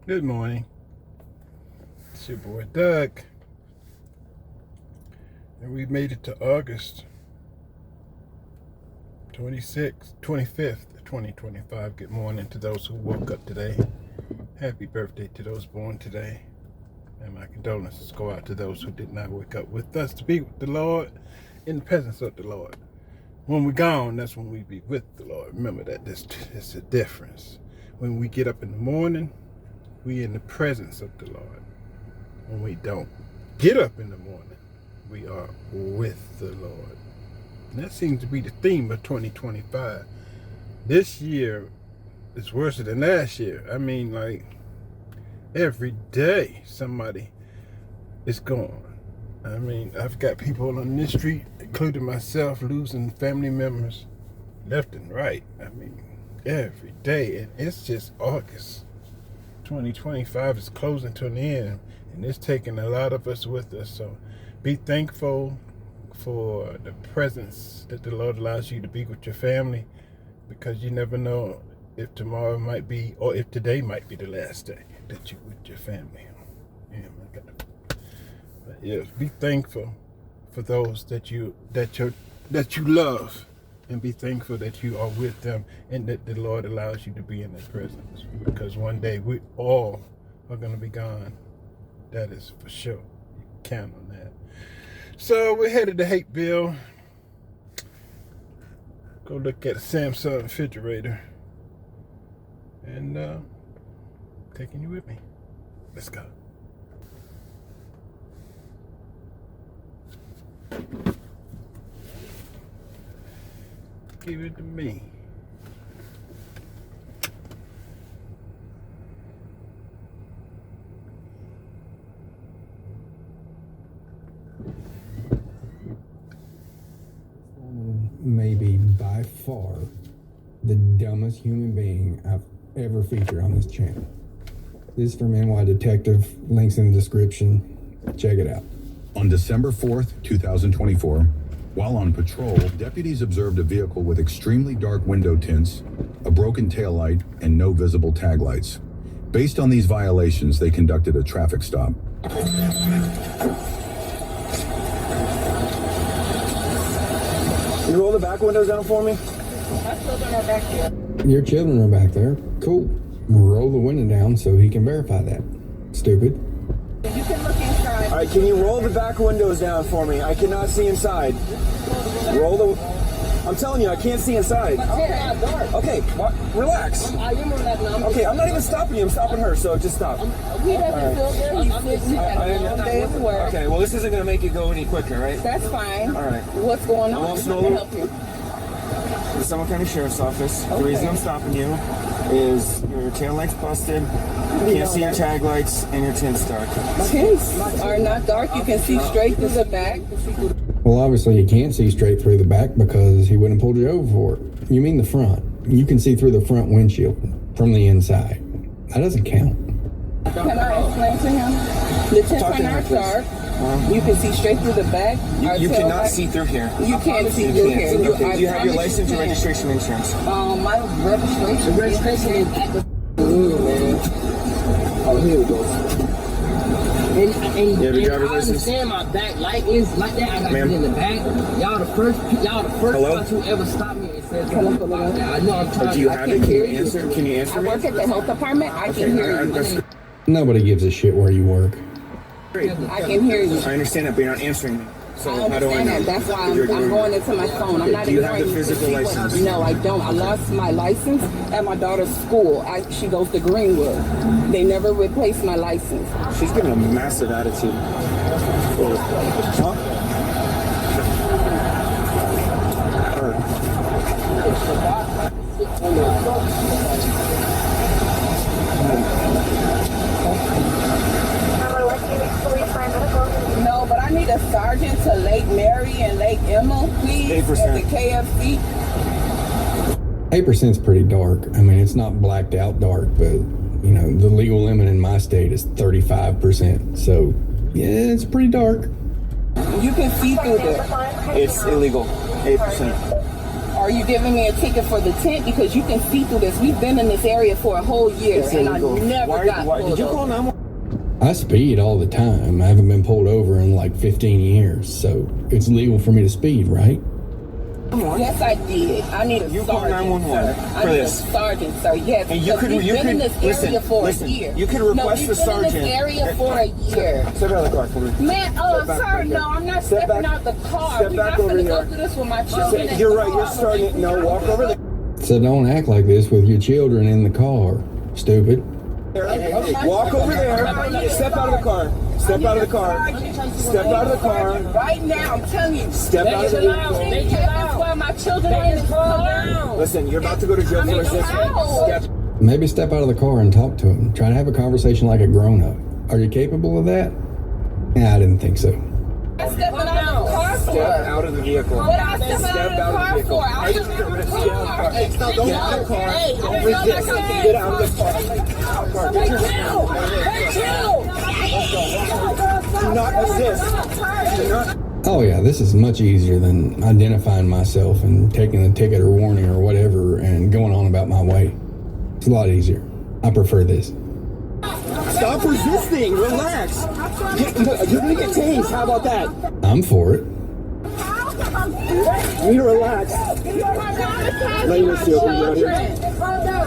Good morning. It's your boy Doug. And we made it to August 25th, 2025. Good morning to those who woke up today. Happy birthday to those born today. And my condolences go out to those who did not wake up with us to be with the Lord in the presence of the Lord. When we're gone, that's when we be with the Lord. Remember that there's a difference. When we get up in the morning, we in the presence of the Lord. When we don't get up in the morning, we are with the Lord. And that seems to be the theme of 2025. This year is worse than last year. I mean, like, every day somebody is gone. I mean, I've got people on this street, including myself, losing family members left and right. I mean, every day. And it's just August. 2025 is closing to an end, and it's taking a lot of us with us. So be thankful for the presence that the Lord allows you to be with your family, because you never know if tomorrow might be, or if today might be the last day that you're with your family. Yeah, but yes, be thankful for those that you love, and be thankful that you are with them, and that the Lord allows you to be in their presence, because one day we all are going to be gone. That is for sure. You can count on that. So we're headed to Hapeville. Go look at a Samsung refrigerator, and taking you with me. Let's go. Give it to me. Maybe by far the dumbest human being I've ever featured on this channel. This is from NY Detective. Links in the description. Check it out. On December 4th, 2024, while on patrol, deputies observed a vehicle with extremely dark window tints, a broken taillight, and no visible taglights. Based on these violations, they conducted a traffic stop. Can you roll the back windows down for me? My children are back here. Your children are back there. Cool. Roll the window down so he can verify that. Stupid. You can look inside. All right, can you roll the back windows down for me? I cannot see inside. Roll the... I'm telling you, I can't see inside. Okay, relax. Okay, I'm not even stopping you. I'm stopping her, so just stop. He doesn't feel good. He's sick. He had a long day at work. Okay, well, this isn't going to make it go any quicker, right? That's fine. All right. What's going on? I'm off I can help you. The Summer County Sheriff's Office. Okay. The reason I'm stopping you is your tail light's busted, you can't see your tag lights, and your tint's dark. Tints are not dark. You can see straight through the back. Well, obviously you can't see straight through the back because he wouldn't have pulled you over for it. You mean the front. You can see through the front windshield from the inside. That doesn't count. Can I explain to him? The tints are not dark. You can see straight through the back. You cannot see through here. You can't see through here. Okay. Do you have your promise license you and can. registration insurance? My registration is at the... Oh, here we go. And You have your driver's I license? understand my back light is like that. I got to get in the back. Y'all the first Hello? ones who ever stopped me and said Hello, something hello. about that. I know I'm trying Do you to... have it? Can you answer? Can you answer I me? work at the health department. I can hear you. that's Nobody gives a shit where you work. great. I can hear you. I understand that, but you're not answering me. So I how do I understand know? that. That's why You're I'm doing- going into my phone. I'm not Do you have ignoring the you to physical see what- license? No, I don't. I lost my license at my daughter's school. She goes to Greenwood. They never replaced my license. She's giving a massive attitude. Huh? No, but I need a sergeant to Lake Mary and Lake Emma, please, 8%. at the KFC. 8%'s pretty dark. I mean, it's not blacked out dark, but, you know, the legal limit in my state is 35%. So, yeah, it's pretty dark. You can see through there. It's illegal. 8%. Are Are you giving me a ticket for the tent? Because you can see through this. We've been in this area for a whole year, It's and I illegal. never got pulled Did you call over. 911? I speed all the time. I haven't been pulled over in like 15 years, so it's legal for me to speed, right? Yes, I did. I need a You called sergeant, 911 sir. for I need this. a sergeant, sir. Yes, And you because could- we've you been in could- this area for listen, a year. you could No, request we've the been in sergeant. this area for a year. Step out of the car for me. Man, Step back, sir, back no, here. I'm not Step stepping back. out the car. Step We're back not over going to go here. through this with my children. in You're the right. You're car. starting. No, walk over there. So don't act like this with your children in the car, stupid. Walk over there. Step out of the car. Step out of the car. Step out of the car. Right now, I'm telling you. Step out of the Make vehicle. it while my children are in the car. Listen, you're about to go to jail for resisting. Step. Maybe step out of the car and talk to him. Try to have a conversation like a grown-up. Are you capable of that? Nah, I didn't think so. I'm stepping out of the car for. Step out of the vehicle. What I step Step out of the out of the car vehicle. for? I just Get out of the car. Get out of the car. Don't resist. Get out of the car. Do not resist. Do not. Oh yeah, this is much easier than identifying myself and taking a ticket or warning or whatever and going on about my way. It's a lot easier. I prefer this. Stop resisting. Relax. You're gonna get tased. How about that? I'm for it. You need to relax. Let me see over here. I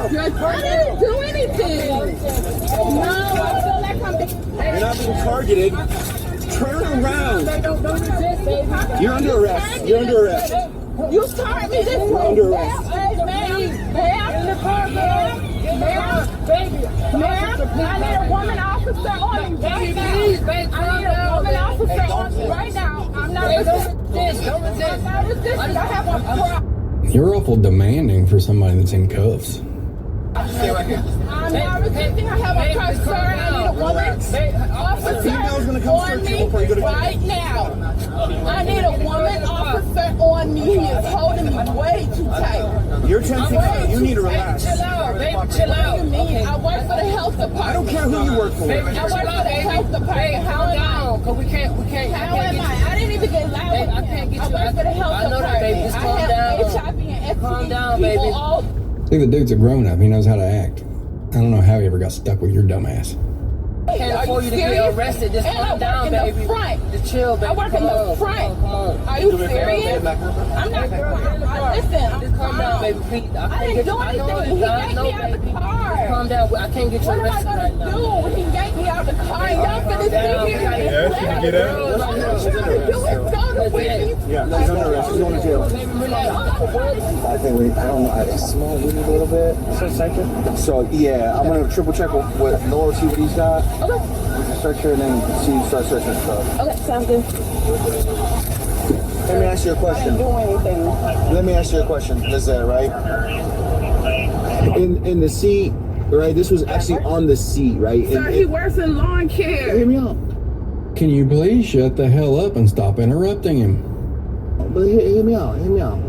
didn't do anything. No, I feel like You're not being targeted. Turn around. You're under arrest. You're under arrest. You started me this way. You're under arrest. Ma'am, I need a woman officer on me right now. I need a woman officer on me right now. I'm not resisting. I'm not resisting. I have a problem. You're awful demanding for somebody that's in cuffs. I'm not resisting. I have a car, sir. I need a woman female's gonna come officer search you on before you go me to jail. right now. I need a woman officer on me. He is holding me way too tight. You're tempting. You need to relax. Chill out, baby. Chill out. What do you mean? I work for the health department. I don't care who you work for. I work for the health department. How am I? Cause we can't. How am I? I didn't even get loud. I can't get you. I work for the health I know that, department. baby. Just calm I down. have HIV and STD. Calm down, people baby. all See, the dude's a grown-up. He knows how to act. I don't know how he ever got stuck with your dumb ass. Can't Are afford you you to get serious? arrested. Just And I calm work down, in the baby. front. Just chill, baby. I work in the front. Come on. Are you serious? I'm not. Listen, Just calm down, baby. Please. I can't didn't get do you. I know anything. it. He I yanked know, me out baby. the car. Calm down. I can't get you What am I arrested right gonna now. do? He yanked me out the car. And y'all finna sit here. Yeah, she can get out. All I'm trying to do is go to with me. Yeah, he's under arrest. He's going to jail. I think I don't know. I smell weed a little bit. So yeah, I'm gonna triple check with Laura, see what he's got. Okay. We can search her and then start searching stuff. Okay, sounds good. Let me ask you a question. Do anything. Let me ask you a question. Is that right? In the seat, right? This was actually on the seat, right? Sir, he works in lawn care. Hear me out. Can you please shut the hell up and stop interrupting him? But hear me out. Hear me out.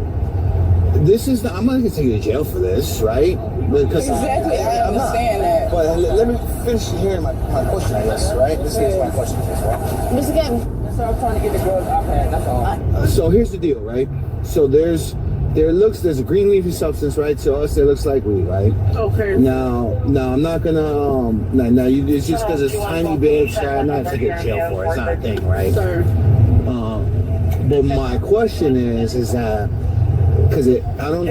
This is I'm not gonna take you to jail for this, right? Because Exactly, I I'm not. understand that. But let me finish hearing my question, I guess, right? Let's get to my question first, right? Mr. Gavin. So I'm trying to get the drugs off that. That's all. So here's the deal, right? So there's a green leafy substance, right? To us, it looks like weed, right? Okay. Now I'm not gonna now you it's just because it's tiny bits. I'm not taking to jail for it. It's not a thing, right? Sir. But my question is that because I don't.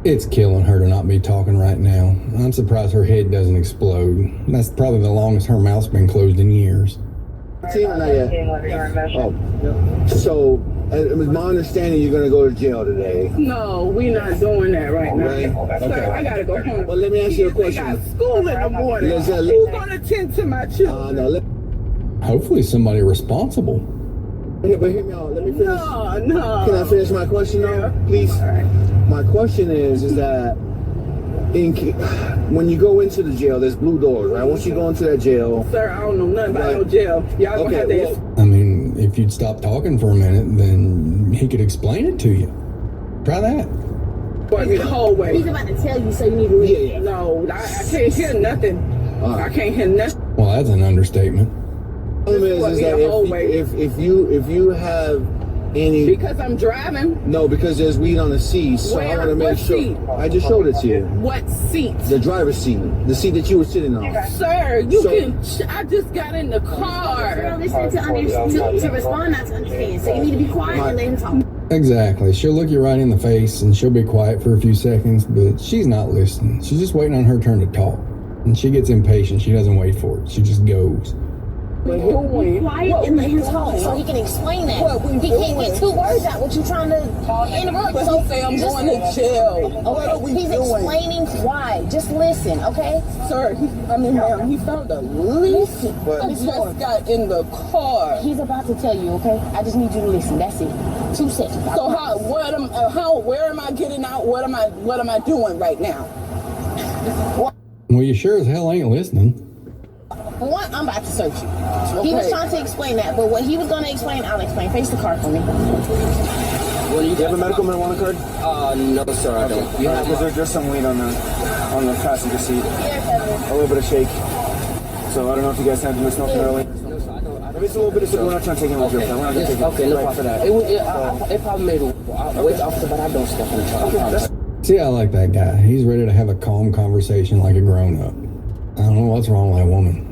It's killing her to not be talking right now. I'm surprised her head doesn't explode. That's probably the longest her mouth's been closed in years. Oh, so it was my understanding you're gonna go to jail today. No, we're not doing that right now. Right? Sir, Okay. I gotta go home. Well, let me ask you a I question. got school in the morning. Who's Who's gonna tend to my children? No, Hopefully somebody responsible. but hear me out. Let me finish. No. Can I finish my question though, please? My question is that when you go into the jail, there's blue doors, right? Once you go into that jail, Sir, I don't know nothing about Right. no jail. Y'all gonna have okay, to. well, I mean, if you'd stop talking for a minute, then he could explain it to you. Try that. Walk me the whole way. He's about to tell you, so you need to read. yeah. No, I can't hear nothing. I can't hear nothing. Well, that's an understatement. The problem Walk is me that the whole way. if you have any. Because I'm driving. No, because there's weed on the seat, so I Where? want to make What sure. seat? I just showed it to you. What seat? The driver's seat, the seat that you were sitting on. Sir, you So- can. I just got in the You're car. listening to respond, not to understand. So you need to be quiet and let him talk. Exactly. She'll look you right in the face and she'll be quiet for a few seconds, but she's not listening. She's just waiting on her turn to talk. And she gets impatient. She doesn't wait for it. She just goes. Be quiet and let him talk so he can explain that. He can't get 2 words out. What you trying to interrupt? But So he say I'm just- going to jail. Okay, he's explaining why. Just listen, okay? Sir, ma'am, he found a lease. But- I just got in the car. He's about to tell you, okay? I just need you to listen. That's it. 2 seconds. So where am I getting out? What am I doing right now? Well, you sure as hell ain't listening. For one, I'm about to search you. He was trying to explain that, but what he was going to explain, I'll explain. Face the card for me. Do you have a medical marijuana card? No, sir, I don't. You have, because there's just some weed on the passenger seat. A little bit of shake. So I don't know if you guys have been smoking early. If it's a little bit of shake, we're not trying to take him with your friend. We're not going to take him. Okay, no problem for that. It probably made a wait officer, but I don't step in the truck. See, I like that guy. He's ready to have a calm conversation like a grown up. I don't know what's wrong with that woman.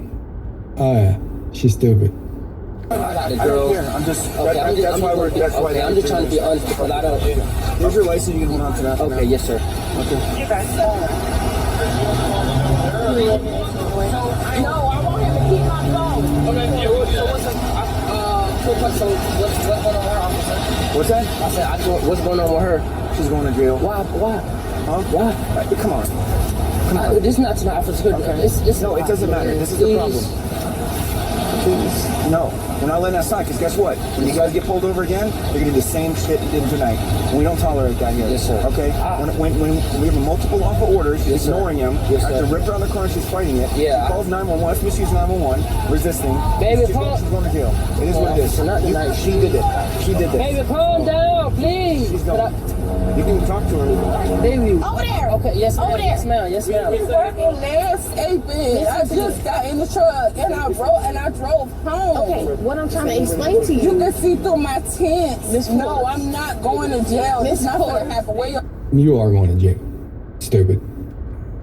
Oh, yeah. She's stupid. I got the I don't girl. care. I'm just. Okay, I'm just trying to be honest because I don't. Here's your license. You can hold on to that. for Okay, now. yes, sir. No, I want him to keep my phone. Okay, yeah, what's going on with her, officer? What's that? I said, what's going on with her? She's going to jail. Why? Huh? Why? Come on. This is not tonight, officer. It's No, it doesn't matter. This is the problem. Please. No. We're not letting that slide, because guess what? When you guys get pulled over again, you're going to do the same shit you did tonight. And we don't tolerate that here. Yes, sir. Okay? When we have multiple lawful orders, Yes, sir. ignoring him, Yes, after sir. ripped her on the car and she's fighting it, Yeah. she calls 911, let's misuse 911, resisting. Baby, she's calm- going to jail. It is what it is. Not tonight. She did it. She did this. Baby, calm down, please. She's going. You can talk to her. Baby. Over there. Okay, yes, ma'am. Over there. Yes, ma'am. Yes, ma'am. He's working landscaping. I just got in the truck and I drove home. Okay, what I'm trying to explain to You you. can see through my tents. Miss No, Ford. I'm not going to jail. It's not going to happen. Where you You are going to jail. Stupid.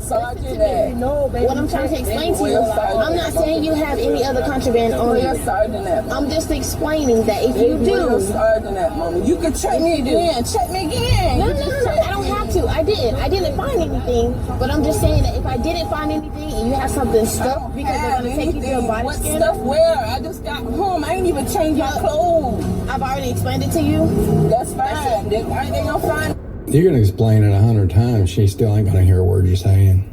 sergeant at? No, baby. What I'm trying to explain to you, I'm not saying you have any other contraband on Where you. your sergeant at? I'm just explaining that if you Where your do, sergeant at, mommy? You can check me again. Check me again. no, I don't have to. I didn't find anything, but I'm just saying that if I didn't find anything and you have something stuck because they're gonna take you to a body What scanner, stuff where? I just got home. I ain't even changed my clothes. I've already explained it to you. That's fine. They gonna find You're going to explain it 100 times. She still ain't going to hear a word you're saying.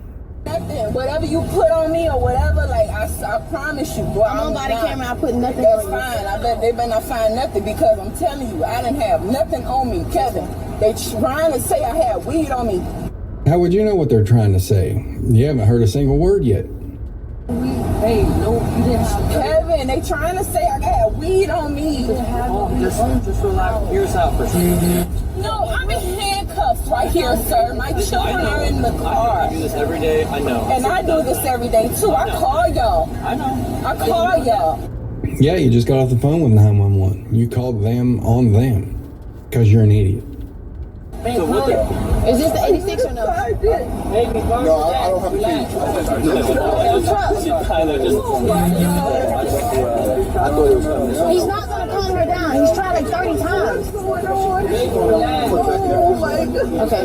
nothing. Whatever you put on me or whatever, like I promise you, boy. I'm on body camera. I put nothing That's on you. fine. I bet they better not find nothing because I'm telling you, I didn't have nothing on me, Kevin. They trying to say I had weed on me. How would you know what they're trying to say? You haven't heard a single word yet. Hey, no, you didn't. Kevin, they trying to say I had weed on me. Just relax. Here's out for sure. No, I'm in handcuffs right here, sir. My children are in the car. I do this every day. I know. And I do this every day too. I call y'all. I know. I call y'all. Yeah, you just got off the phone with 911. You called them on them because you're an idiot. So what the? Is this the 86 or no? Baby, no, I don't have a key. Tyler just. He's not gonna calm her down. He's tried like 30 times. Okay.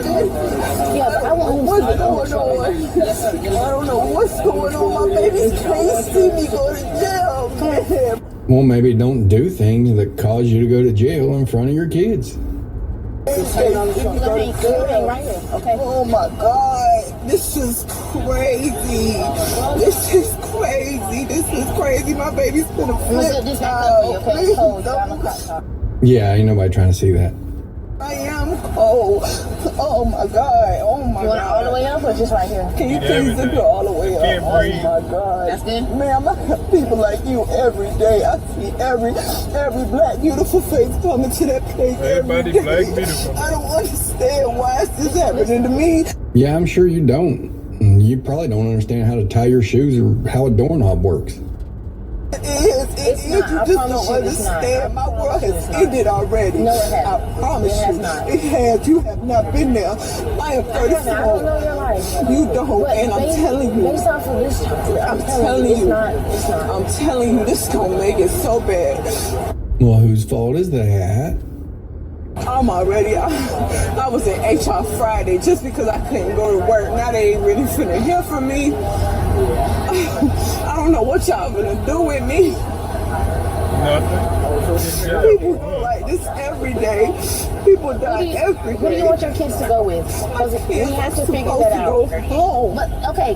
Yeah, but I want him to What's stay going on the truck. on? I don't know what's going on. My babies can't see me go to jail, man. Well, maybe don't do things that cause you to go to jail in front of your kids. Left hand right here. Okay. Oh my God, this is crazy. This is crazy. This is crazy. My baby's gonna I'm gonna flip zip this back up for you, okay? out. It's cold. Down the clock. Yeah, ain't nobody trying to see that. I am cold. Oh my God. Oh my You want it all the God. way up or just right here? Can you please zip it all the way Can't up? breathe. Oh my God. That's good? Ma'am, I have people like you every day. I see every black beautiful face coming to that place Everybody every day. black beautiful. I don't understand why is this happening to me. Yeah, I'm sure you don't. You probably don't understand how to tie your shoes or how a doorknob works. It It's is. not. You I just promise don't you it's not. understand. My world It's has not. ended already. No, it hasn't. I promise It has you. not. It has. You have not been there. I am I don't know 34. your life. You don't, But and I'm based- telling you. Based off of this, I'm telling it's you. not. It's not. I'm telling you, this is gonna make it so bad. Well, whose fault is that? I'm already. I was in HR Friday just because I couldn't go to work. Now they ain't really finna hear from me. I don't know what y'all gonna do with me. Nothing. People go like this every day. People die every Who do you day. want your kids to go with? Because we have to figure Supposed that to go out. home. But okay,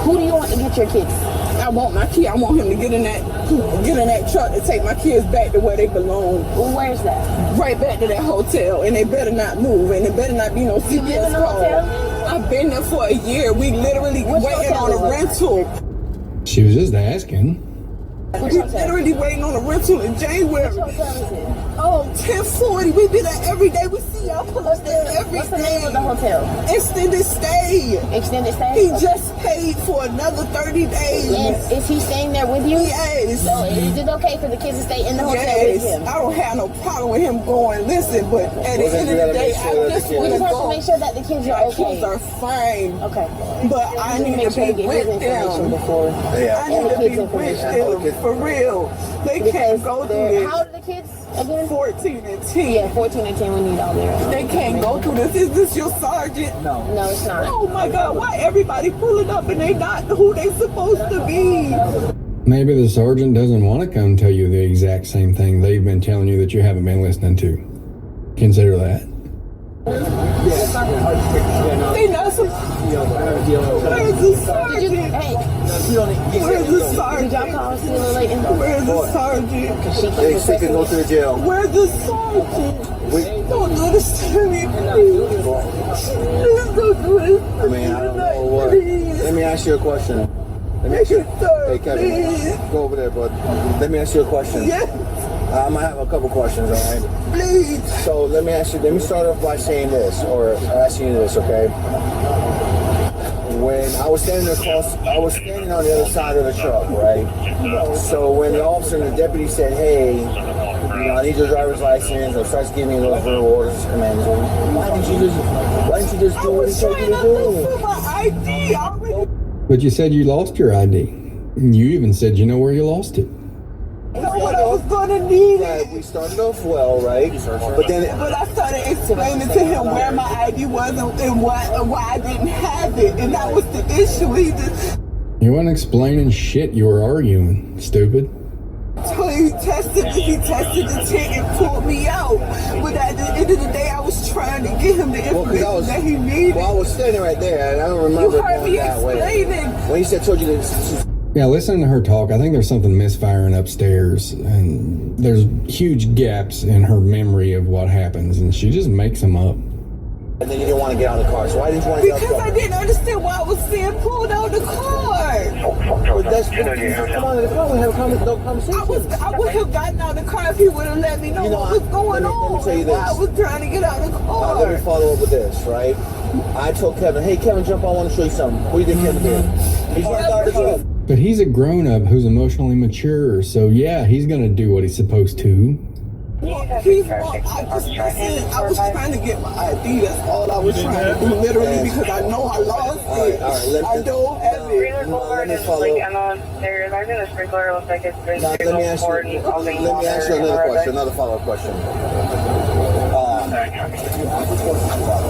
who do you want to get your kids? I want my kid. I want him to get in that truck to take my kids back to where they belong. Where's that? Right back to that hotel, and they better not move, and there better not be no You live CPS in the call. hotel? I've been there for a year. We literally Which waiting hotel on a is it? rental. She was just asking. Which We hotel? literally waiting on a rental in January. Which hotel is it? Oh, 1040. We be there every day. We see y'all pull up there every What's the name of the day. hotel? Extended stay. Extended stay? He Okay. just paid for another 30 days. And is he staying there with you? Yes. So is it okay for the kids to stay in the hotel with Yes. him? I don't have no problem with him going. Listen, but at the Well, then end you of the gotta day, make sure I that just the We want just to have to go. make sure that the kids are My kids okay. are fine. Okay. But I You need make to sure to be get his with information them. before. Yeah. I need And the to kids' be with information. them. For real. They Because can't go through they're, this. how old are the kids again? 14 and 10. Yeah, 14 and 10, we need all their. They can't go through this. Is this your sergeant? No, it's not. Oh my God, why everybody pulling up and they not who they supposed to be? Maybe the sergeant doesn't want to come tell you the exact same thing they've been telling you that you haven't been listening to. Consider that. They not supposed. Where's the Did you, sergeant? hey, Where's the did y'all sergeant? call Sheila Layton? Where's the sergeant? She They keeps she can go to the jail. Where's the sergeant? We, Don't do this to me, please. Please don't do this to I mean, I don't know what. Please. Let me ask you a question. Let me ask you. Hey, Kevin, Please. go over there, bud. Let me ask you a question. Yes, I might have a couple questions, all right? please. So let me ask you. Let me start off by saying this, or asking you this, okay? When I was standing across, I was standing on the other side of the truck, right? So when the officer and the deputy said, "Hey, you know, I need your driver's license," or starts giving me those verbal orders, commands, why didn't you just I do what he was told trying you to to look do? for my ID. I already But you said you lost your ID. You even said you know where you lost it. know what I was gonna need Right, it. we started off well, right? But then, But I started explaining to him where my ID was and why I didn't have it, and that was the issue. He just You weren't explaining shit, you were arguing, stupid. told he tested the ticket and pulled me out. But at the end of the day, I was trying to get him the well, because information that he needed. I was standing right there, and I don't You remember heard going me that way. explaining. When he said, "Told you to," Yeah, listening to her talk, I think there's something misfiring upstairs, and there's huge gaps in her memory of what happens, and she just makes them up. and then you didn't want to get out of the car. So why didn't you want to get out of Because the I car? didn't understand why I was being pulled out of the car. But that's come on in the car. We have a conversation. I would have gotten out of the car if he would have let me know You know, what was going let me on. tell you and why I this. was trying to get out of the Let me car. follow up with this, right? I told Kevin, "Hey, Kevin, jump on. I want to show you something." What do you think Kevin did? He jumped out of the truck. But he's a grown-up who's emotionally mature, so yeah, he's gonna do what he's supposed to. I was trying to get my ID. That's all I was trying to do, literally, because I know I lost it. All right, I don't have it. Let me follow up. I think the sprinkler looks like it's been Now, let me ask you another question, another follow-up question.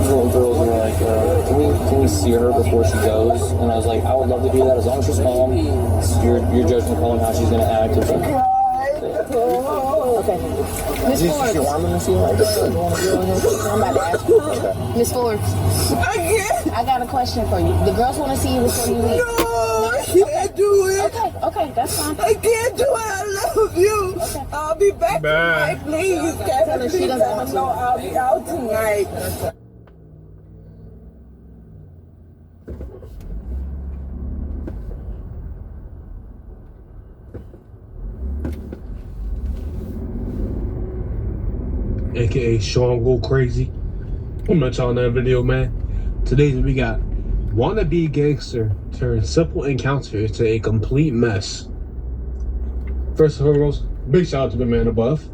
Little girls were like, can we see her before she goes? And I was like, I would love to do that as long as she's calm. Your judgment call on how she's gonna act. Or something. Okay. Miss Forbes. I'm gonna see like that. I'm about to ask you. Miss Forbes, I can't. I got a question for you. The girls want to see you before you leave. No, I can't do it. Okay, that's fine. I can't do it. I love you. Okay. I'll be back Bye. tonight, please. Tell her Kevin, she please doesn't let want her to. know I'll be out tonight. aka Sean Go Crazy. I'm not y'all in that video, man. Today we got wannabe gangster turned simple encounter to a complete mess. First and foremost, big shout out to the man above.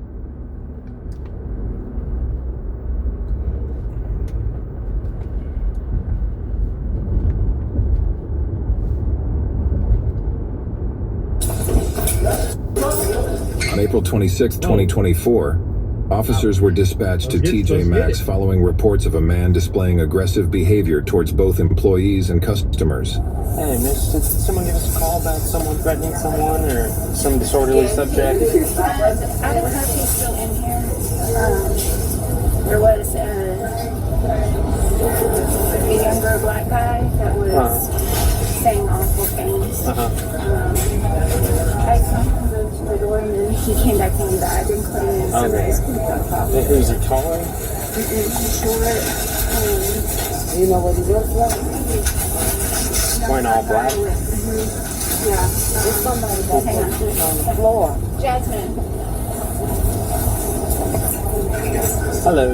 On April 26, 2024, officers were dispatched to TJ Maxx following reports of a man displaying aggressive behavior towards both employees and customers. Hey, miss, did someone give us a call about someone threatening someone or some disorderly subject? I don't know if he's still in here. There was a younger black guy that was saying awful things. I saw him go to the door and then he came back in, but I didn't put him in somebody's profile. Is he taller? He's short. You know what he looks like? Wearing all black? Yeah. There's somebody that's sitting on the floor. Jasmine. Hello.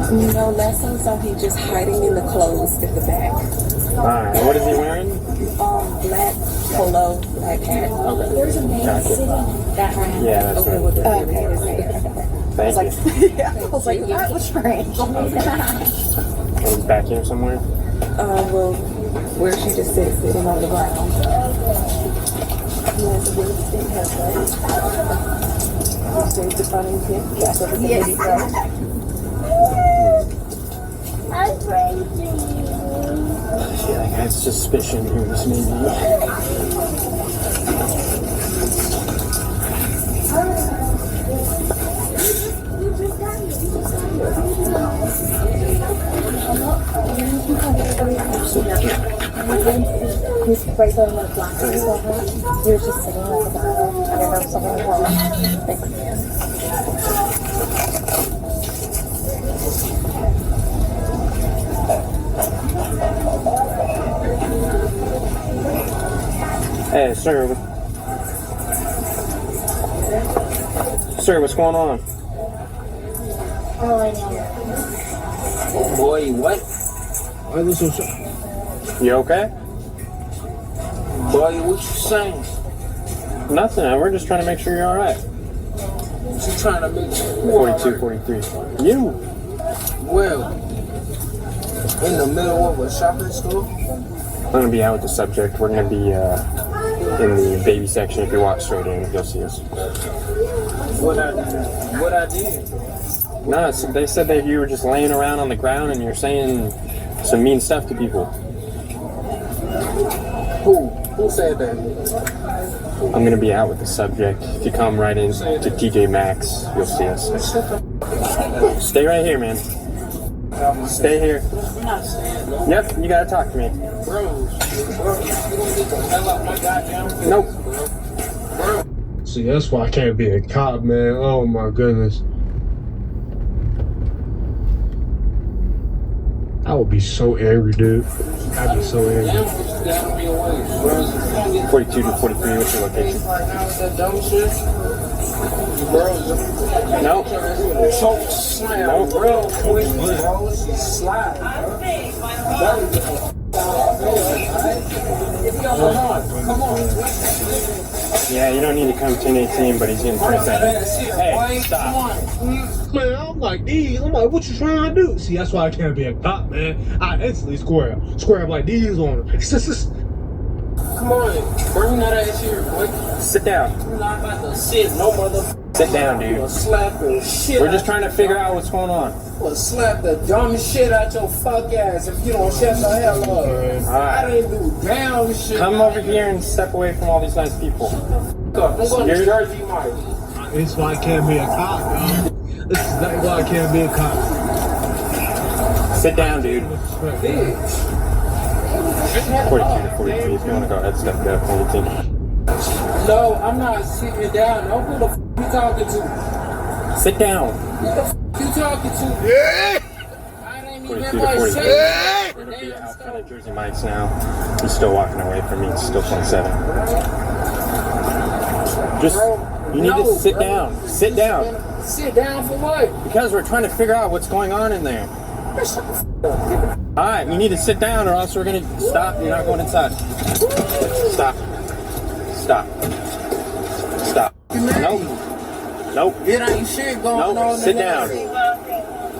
No lessons, so he's just hiding in the clothes at the back. Alright, what is he wearing? Black polo, black hat. Okay. There's a man sitting that round. Yeah, that's Okay, right. with the Thank you. Yeah, I was like, that was strange. He's back here somewhere? well, where she just sitting on the ground. He has a really thick haircut. There's the funny tip. That's what the baby does. I'm crazy. I feel like I have suspicion here, this may be. He's right there in the black over. He was just sitting like a dog. I don't know if someone was Hey, sir. Sir, what's going on? Oh, I know. Boy, what? You okay? Boy, what you saying? Nothing. We're just trying to make sure you're alright. What you trying to make sure? 42, 43. You? Well, in the middle of a shopping store? I'm gonna be out with the subject. We're gonna be in the baby section. If you walk straight in, you'll see us. What I did? No, they said that you were just laying around on the ground and you're saying some mean stuff to people. Who said that? I'm gonna be out with the subject. If you come right in to TJ Maxx, you'll see us. Stay right here, man. Stay here. I'm not saying no. Yep, you gotta talk to me. Bro, you don't need to hell out my goddamn face, Nope. bro. See, that's why I can't be a cop, man. Oh my goodness. I would be so angry, dude. I'd be so angry. 42 to 43, what's your location? That dumb shit. Bro, Nope. choke slam Nope. real quick, bro. She slide, Come on. Yeah, you don't need to come 10-18, but he's getting 27. Hey, stop. Man, I'm like, what you trying to do? See, that's why I can't be a cop, man. I instantly square up like these on him. Come on, bring that ass here, boy. Sit down. You're not about to sit, no mother. Sit down, dude. Slap the shit. We're just trying to figure out what's going on. I'll slap the dumbest shit out your fuck ass if you don't shut the hell up. I didn't do damn shit. Come over here and step away from all these nice people. I'm going to Jersey Mike. It's why I can't be a cop, man. This is not why I can't be a cop. Sit down, dude. 42 to 43. If you want to go ahead, step down. 18. No, I'm not sitting down. No, who the f you talking to? Sit down. Who the f you talking to? Yeah. I didn't 42 even to like 43. say We're going to be out front of Jersey Mike's now. He's still walking away from me. He's still 27. Just, you need to sit down. Sit down. Sit down for what? Because we're trying to figure out what's going on in there. Alright, you need to sit down or else we're going to stop. You're not going inside. Stop. Stop. Stop. Nope. Nope. It ain't shit going Nope. on. Sit down.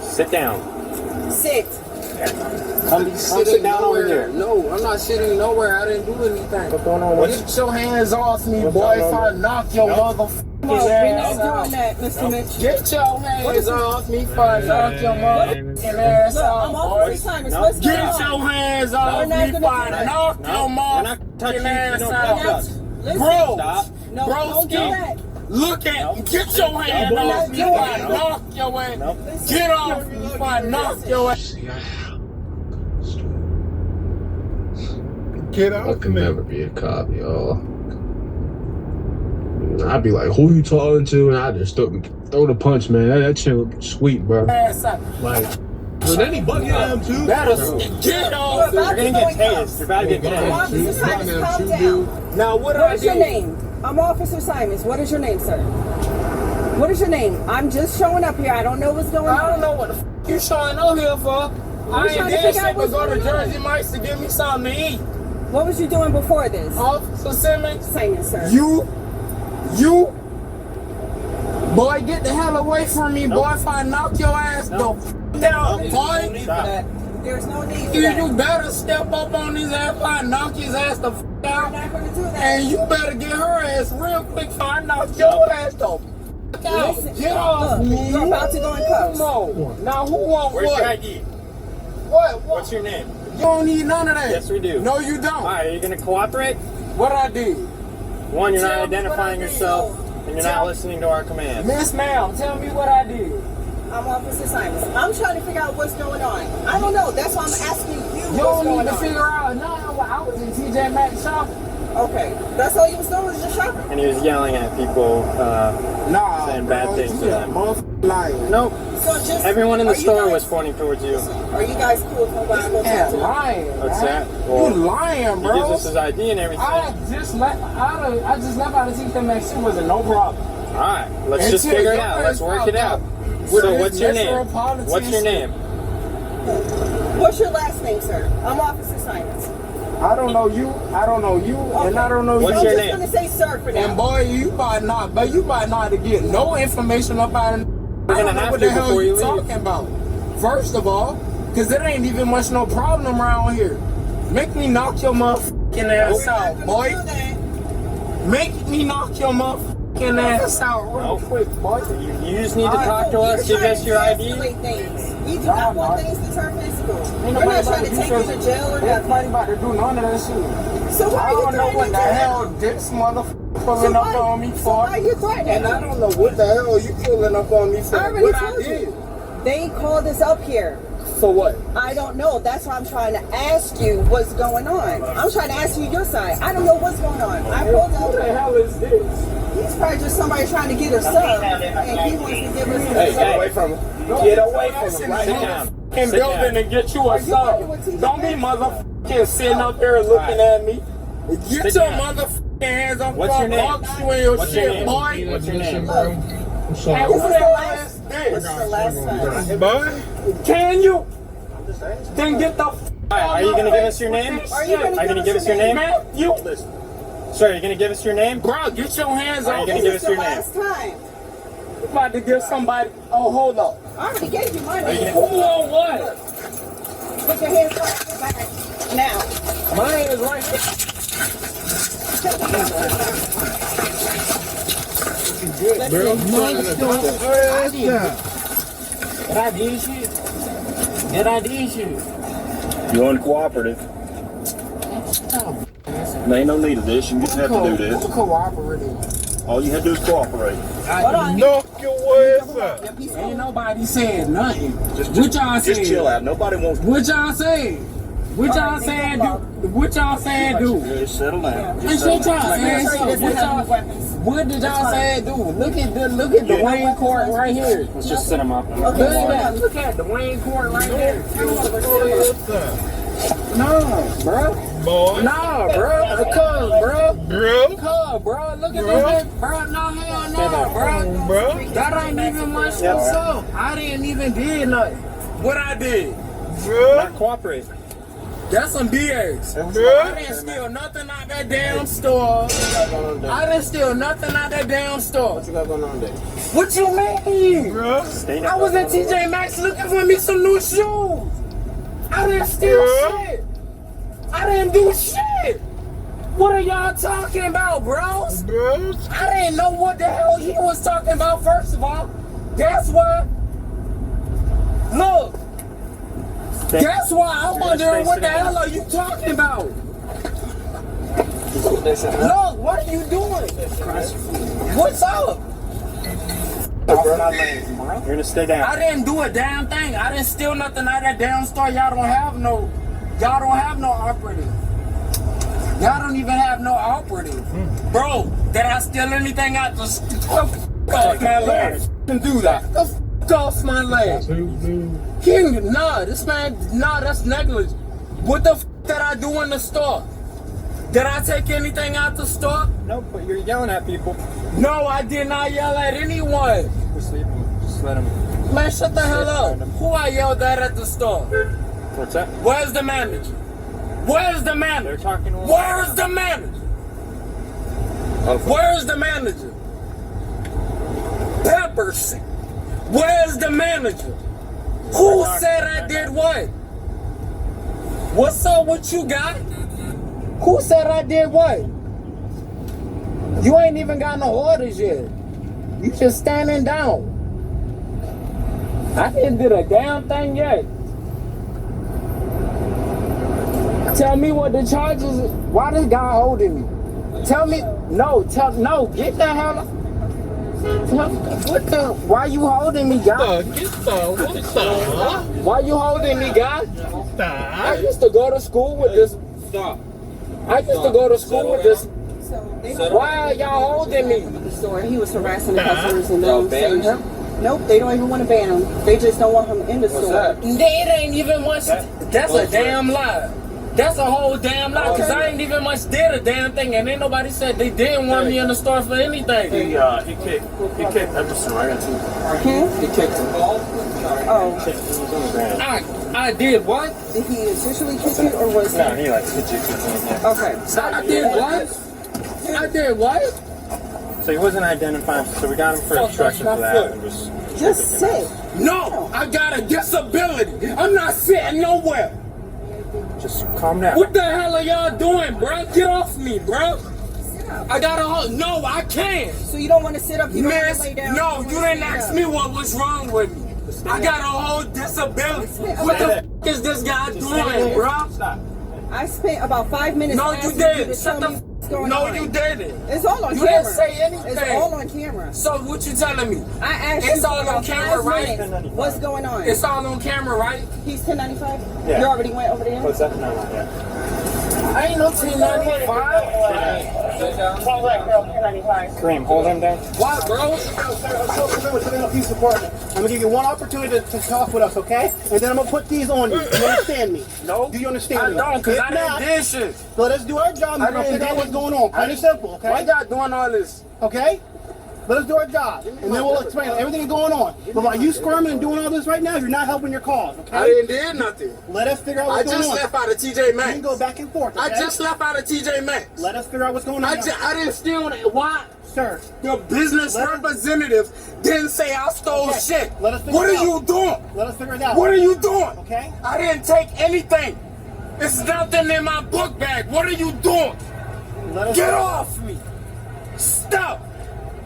Sit down. Sit. Come sit down over here. No, I'm not sitting nowhere. I didn't do anything. What's going on? Get your hands off me, boy. If I knock your motherfucking We're ass not out. doing that, Mr. Mitch. Get your hands off me if I knock your motherfucking ass Look, out, I'm boy. Officer Simons. What's going Get on? your hands off We're me not if gonna I do that. knock your We're not touching motherfucking you. ass Don't out. touch us. Listen. Bro, Stop. No, don't do that. look at me. Get your hands We're off not me doing if I that. knock your ass. Nope. Get off me if I knock your ass. Get I off could me. never be a cop, y'all. I'd be like, who you talking to? And I just throw the punch, man. That shit was sweet, bro. Ass out. Like, was anybody him too? Get off me. You're gonna get tased. You're about to get tased. Officer Simons, calm down. Now what What I is your did? name? I'm Officer Simons. What is your name, sir? What is your name? I'm just showing up here. I don't know what's going on. I don't know what the f you showing up here for. I ain't trying to did figure out shit but what's go to going on. Jersey Mike's to give me something to eat. What was you doing before this? Officer Simmons, Simons, sir. you, boy, get the hell away from me, boy. If I knock your ass the f down, boy. Stop. There's no need for You that. better step up on his ass if I knock his ass the f I'm out. not going to do that. And you better get her ass real quick if I knock your ass the f out. Listen, Get off look, me. you're about to go in cuffs. No. Now who want Where's what? your ID? What? What's your name? You don't need none of that. Yes, we do. No, you don't. All right, are you gonna cooperate? What I did? One, you're not Tell me what identifying I did. yourself, and you're Tell not me. listening to our commands. Miss Ma'am, tell me what I did. I'm Officer Simons. I'm trying to figure out what's going on. I don't know. That's why I'm asking you You what's don't going need to on. figure out. No, I was in TJ Maxx shopping. Okay. That's all you was doing was just shopping? And he was yelling at people, Nah, saying bad things to them. Lying. Nope. So just, Everyone in the are you store guys- was pointing towards you. Are you guys cool if I'm going to go Yeah, talk to them? lying. What's right? that? You Well, lying, He bro. gives us his ID and everything. I just left out of TJ Maxx. It wasn't no problem. All right, let's just Until figure it your out. Let's ass work it out. With So this what's your name? metropolitan What's your shit. name? What's your last name, sir? I'm Officer Simons. I don't know you. I don't know you, and I don't know What's you. your I'm name? just going to say sir for now. And boy, you might not to get no information up out of. We're I gonna don't know have what to the hell before you you leave. talking about. First of all, because there ain't even much no problem around here. Make me knock your motherfucking ass out, boy. Make me knock your motherfucking ass out real Nope. quick, boy. You just need to talk to us, give us your ID. We do not want things to turn physical. Ain't We're nobody not about trying to to do take you to something. jail or Ain't nothing. nobody about to do none of that shit. So why I are you don't know what threatening the to hell this motherfucker pulling So up why- on me so for. why you threatening? And I don't know what the hell you pulling up on me for. I already What I told did. you. They called us up here. For what? I don't know. That's why I'm trying to ask you what's going on. I'm trying to ask you your side. I don't know what's going on. I pulled What the up. hell is this? He's probably just somebody trying to get us up, and he wants to give us Hey, his get sub. away from him. Get away from him right Sit now. down. In Sit building down. and get you a sub. Don't be motherfucking sitting up there looking at me. Get Sit your down. motherfucking hands off What's your my name? box you and your What's your shit, name? boy. What's your name? I'm Hey, sorry. who the This is the hell last- is This this? is the last time. Boy, Can you? Then get the f Alright, are you gonna give us your name? Are you Are you gonna give us your name? Man, you. Sir, are you gonna give us your name? Bro, get your hands Are you off gonna me. give This us is the your name? last time. I'm about to give somebody. Oh, hold up. I already gave you my Are you name. Who on what? Put your hands back. Now. My name is right here. Did I do shit? Did I do shit? You uncooperative. There ain't no need of this. You just have to do this. Cooperative. All you have to do is cooperate. Hold on. knock your ass out. Ain't nobody said nothing. Just What y'all just said? chill out. Nobody wants. What y'all said? What y'all saying do? What y'all saying do? Just settle down. And Just shit settle y'all down. saying so. What did y'all say do? Look at the Wayne Court right here. Let's just sit him up. Look at the Wayne Court right here. No, bro. Boy, Nah, bro. Cuz, bro. bro, Cuz, bro. Look at this, bro. No, hell no, bro. bro. That ain't even much stuff. I didn't even did nothing. What I did? Bro, Not cooperate. That's some BS. I didn't steal nothing out that damn store. I didn't steal nothing out that damn store. What you got going on today? What you mean? I was at TJ Maxx looking for me some new shoes. I didn't steal shit. I didn't do shit. What are y'all talking about, bros? I didn't know what the hell he was talking about, first of all. That's why. Look. That's why I'm wondering what the hell are you talking about? Look, what are you doing? What's up? You're gonna stay down. I didn't do a damn thing. I didn't steal nothing out of that damn store. Y'all don't have no operative. Y'all don't even have no operative. Bro, did I steal anything out the store? Off my leg. Can do that. Off my leg. King, nah, that's negligent. What the did I do in the store? Did I take anything out the store? No, but you're yelling at people. No, I did not yell at anyone. Just let them. Man, shut the hell up. Who I yelled at the store? What's that? Where's the manager? Where's the manager? They're talking to Where's the manager? Where's the manager? Peppers. Where's the manager? Who said I did what? What's up with you guys? Who said I did what? You ain't even got no orders yet. You just standing down. I didn't do a damn thing yet. Tell me what the charges is. Why this guy holding me? Tell me. No, get the hell up. Why you holding me, guy? Why you holding me, guy? I used to go to school with this. I used to go to school with this. Why are y'all holding me? He was harassing the customers and them saying, nope, they don't even want to ban him. They just don't want him in the store. It ain't even much. That's a damn lie. That's a whole damn lie, because I ain't even much did a damn thing, and ain't nobody said they didn't want me in the store for anything. He kicked Epperson right into him. He kicked him. Oh. He was on the ground. I did what? Did he officially kick you, or was No, he like hit you. Okay. I did what? I did what? So he wasn't identifying, so we got him for obstruction for that. And just sit. No, I got a disability. I'm not sitting nowhere. Just calm down. What the hell are y'all doing, bro? Get off me, bro. I got a whole. No, I can't. So you don't want to sit up? You don't want to lay down? No, you didn't ask me what was wrong with me. I got a whole disability. What the f is this guy doing, bro? I spent about 5 minutes. No, you didn't. Shut the f. No, you didn't. It's all on camera. You didn't say anything. It's all on camera. So what you telling me? I asked it's you all for on camera, right? What's going on? It's all on camera, right? He's 1095? Yeah. You already went over there? What's that? No, not yet. I ain't no 1095. Kareem, hold him down. Why, bro? I'm gonna give you one opportunity to talk with us, okay? And then I'm gonna put these on you. You understand me? No. Do you understand I me? don't, because If I didn't not, did shit. Let us do our job and we're gonna figure out what's going on. Plain and simple, okay? Why y'all doing all this? Okay? Let us do our job, and then we'll explain everything that's going on. But while you squirming and doing all this right now, you're not helping your cause, okay? I didn't did nothing. Let us figure out what's going on. I just left out of TJ Maxx. You can go back and forth, okay? I just left out of TJ Maxx. Let us figure out what's going on. I didn't steal it. Why? Sir. The business representative didn't say I stole shit. Let us figure What it are out. you doing? Let us figure it out. What are you doing? Okay? I didn't take anything. It's nothing in my book bag. What are you doing? Get off me. Stop.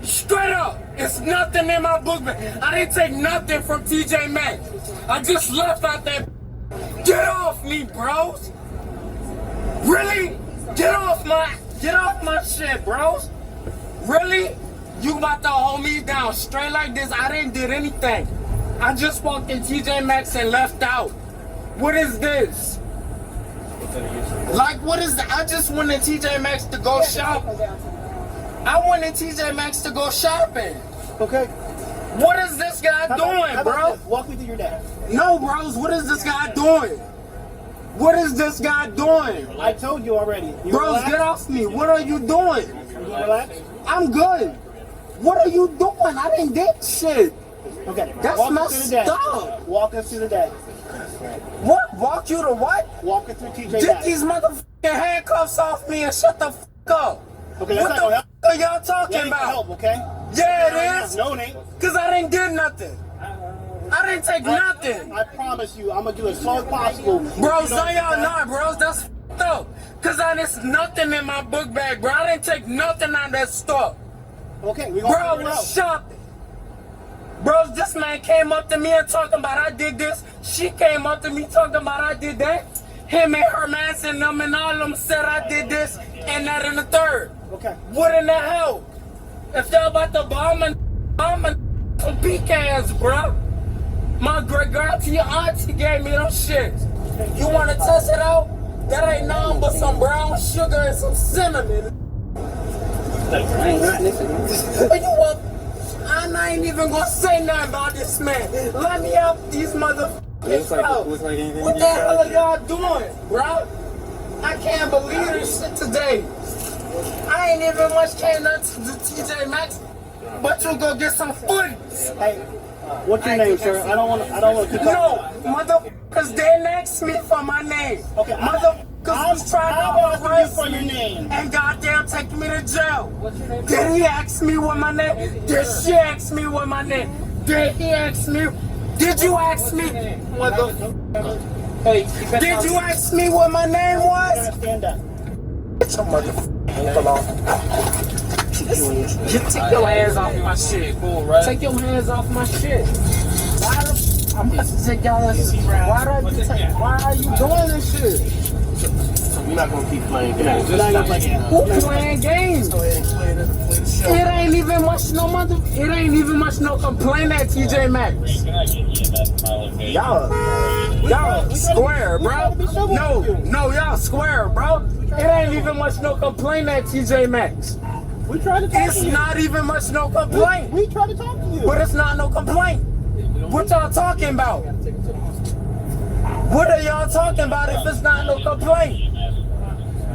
Straight up. It's nothing in my book bag. I didn't take nothing from TJ Maxx. I just left out that. Get off me, bros. Really? Get off my shit, bros. Really? You about to hold me down straight like this? I didn't did anything. I just walked in TJ Maxx and left out. What is this? Like, what is that? I just went in TJ Maxx to go shop. I went in TJ Maxx to go shopping. Okay. What is this guy doing, bro? Walk me through your day. No, bros. What is this guy doing? What is this guy doing? I told you already. You Bros, relax? get off me. What are you doing? You relax? I'm good. What are you doing? I didn't get shit. Okay. That's Walk my us through the day. stuff. Walk us through the day. What? Walk you to what? Walking through TJ Get Maxx. these motherfucking handcuffs off me and shut the fuck up. Okay, that's what not gonna help. the fuck are y'all talking That ain't gonna about? help, okay? Yeah, it is. No, it ain't. Cause I didn't get nothing. I didn't take nothing. I promise you, I'm gonna do as slow as possible. Bros, no y'all not, bros. That's f***ed up. Cause there's nothing in my book bag, bro. I didn't take nothing out of that stuff. Okay, we Bro, gonna I figure it out. was shopping. Bros, this man came up to me and talking about I did this. She came up to me talking about I did that. Him and her man and them and all of them said I did this and that and the third. Okay. What in the hell? If y'all about to bomb and some pecans, bro. My great auntie gave me them shits. You wanna test it out? That ain't nothing but some brown sugar and some cinnamon. I'm not even gonna say nothing about this man. Let me help these motherfuckers out. What the hell are y'all doing, bro? I can't believe this shit today. I ain't even much came up to the TJ Maxx, but you go get some footies. Hey, what's your name, sir? I don't want to keep No, motherfuckers didn't ask me for my name. Okay, motherfuckers was trying to arrest for your me name. and goddamn take me to jail. Did he ask me what my name? Did she ask me what my name? Did he ask me? Did you ask me? Hey, did you ask me what my name was? Stand up. Get your motherfucking come on. You take your hands off my shit. Take your hands off my shit. I'm about to take y'all. Why are you doing this shit? We're not gonna keep playing games. Who playing games? It ain't even much no complaint at TJ Maxx. Y'all square, bro. No, y'all square, bro. It ain't even much no complaint at TJ Maxx. We tried to talk to It's you. not even much no complaint. We tried to talk to you. But it's not no complaint. What y'all talking about? What are y'all talking about if it's not no complaint?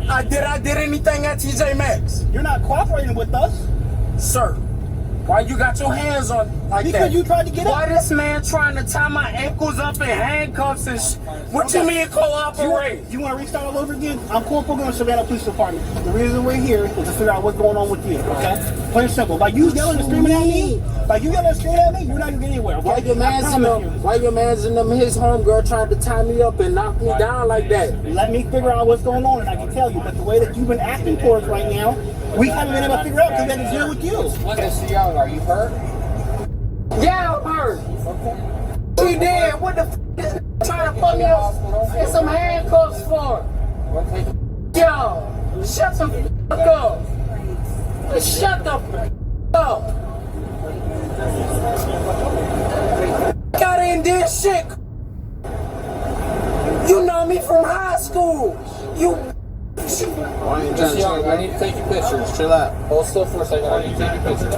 I did anything at TJ Maxx? You're not cooperating with us. Sir, why you got your hands on like that? Because you tried to get up. Why this man trying to tie my ankles up in handcuffs and What you mean cooperate? You want to restart all over again? I'm Corporal Gunn, Savannah Police Department. The reason we're here is to figure out what's going on with you, okay? Plain and simple. By you yelling and screaming at me, you're not even getting anywhere, okay? Why your man's in them, his homegirl tried to tie me up and knock me down like that? Let me figure out what's going on and I can tell you. But the way that you've been acting towards right now, we haven't been able to figure out because we had to deal with you. Are you hurt? Yeah, I'm hurt. He did. What the f is trying to put me in some handcuffs for? Yo, shut the f up. Shut the f up. Got in this shit. You know me from high school. Just young, I need to take your pictures. Chill out. Hold still for a second. I need to take your pictures.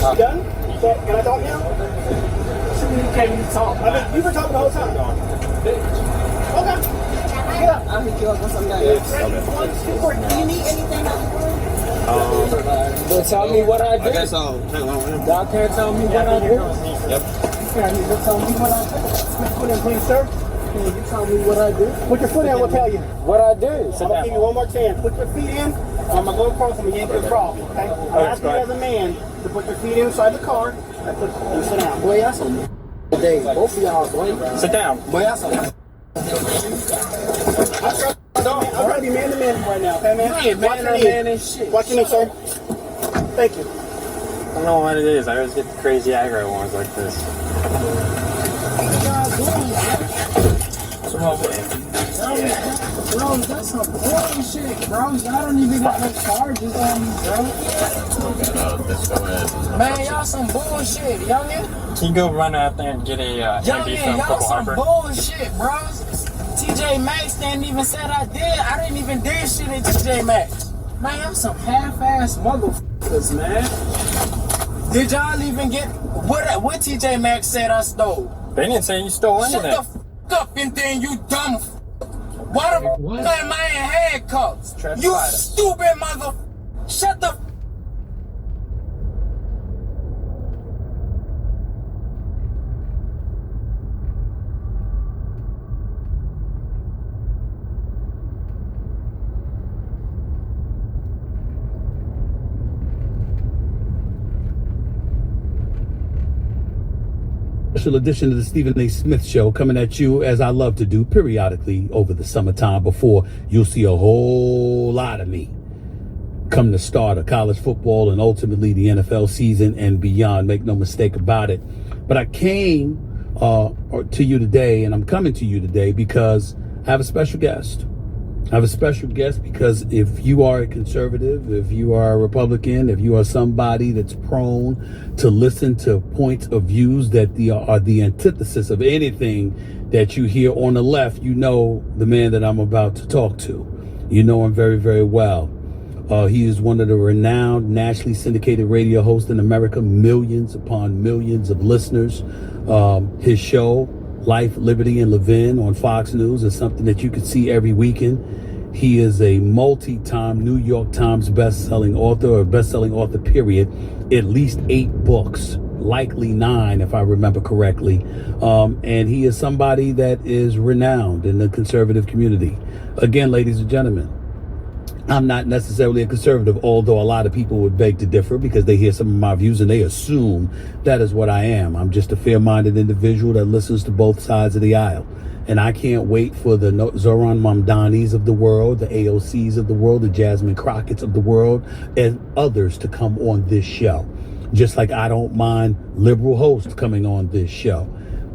You done? Can I talk now? Can you talk? I mean, you've been talking the whole time. Okay. Yeah. I'll hit you up once I'm done. Do you need anything else? Well, tell me what I did. I guess I'll hang on with him. Y'all can't tell me what I did. Yep. You can't even tell me what I did. Put in, please, sir. Can you tell me what I did? Put your foot in, we'll tell you. What I did? I'm gonna give you one more chance. Put your feet in. I'm gonna go across and yank your cross. Okay? I'm asking you as a man to put your feet inside the car and sit down. Boy, that's some day. Both of y'all, boy. Sit down. Boy, that's some. I'm gonna be man to man right now, okay, man? You ain't man to man and shit. Watch your knee, sir. Thank you. I don't know what it is. I always get the crazy aggro ones like this. Bro, that's some bullshit, bro. Y'all don't even got no charges on me, bro. Man, y'all some bullshit, youngin'. Can you go run out there and get a empty from Y'all Purple some Harbor? bullshit, bro. TJ Maxx didn't even say I did. I didn't even did shit at TJ Maxx. Man, I'm some half-ass motherfuckers, man. Did y'all even get what TJ Maxx said I stole? They didn't say you stole anything. Shut the f up and then you dumb f. Why the f am I in handcuffs? You stupid mother. Shut the f. special edition of the Stephen A. Smith Show, coming at you as I love to do periodically over the summertime before you'll see a whole lot of me come the start of college football and ultimately the NFL season and beyond. Make no mistake about it. But I came to you today, and I'm coming to you today because I have a special guest. I have a special guest because if you are a conservative, if you are a Republican, if you are somebody that's prone to listen to points of views that are the antithesis of anything that you hear on the left, you know the man that I'm about to talk to. You know him very, very well. He is one of the renowned nationally syndicated radio hosts in America, millions upon millions of listeners. His show, Life, Liberty, and Levin on Fox News is something that you can see every weekend. He is a multi-time New York Times best-selling author, period. At least 8 books, likely 9 if I remember correctly. And he is somebody that is renowned in the conservative community. Again, ladies and gentlemen, I'm not necessarily a conservative, although a lot of people would beg to differ because they hear some of my views and they assume that is what I am. I'm just a fair-minded individual that listens to both sides of the aisle. And I can't wait for the Zoran Mamdanis of the world, the AOCs of the world, the Jasmine Crockett's of the world, and others to come on this show. Just like I don't mind liberal hosts coming on this show.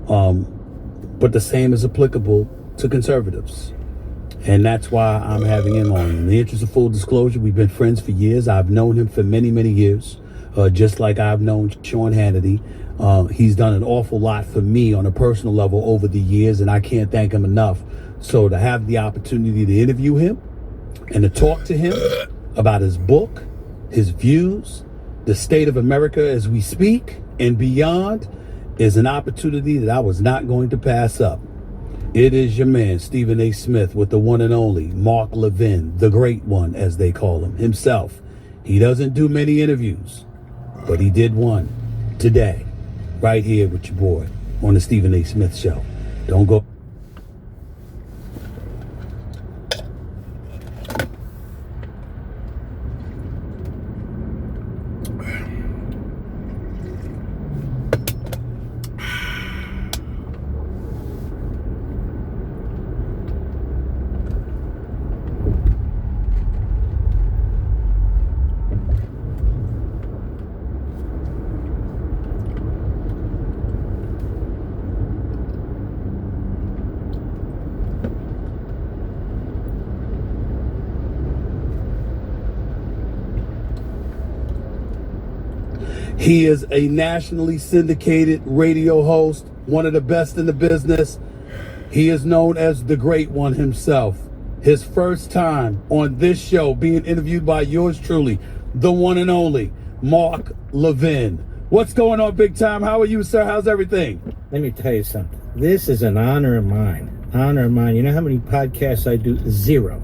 But the same is applicable to conservatives. And that's why I'm having him on. In the interest of full disclosure, we've been friends for years. I've known him for many, many years, just like I've known Sean Hannity. He's done an awful lot for me on a personal level over the years, and I can't thank him enough. So to have the opportunity to interview him and to talk to him about his book, his views, the state of America as we speak and beyond is an opportunity that I was not going to pass up. It is your man, Stephen A. Smith, with the one and only Mark Levin, the great one, as they call him, himself. He doesn't do many interviews, but he did one today, right here with your boy on the Stephen A. Smith Show. Don't go. He is a nationally syndicated radio host, one of the best in the business. He is known as the Great One himself. His first time on this show being interviewed by yours truly, the one and only Mark Levin. What's going on, big time? How are you, sir? How's everything? Let me tell you something. This is an honor of mine. Honor of mine. You know how many podcasts I do? 0.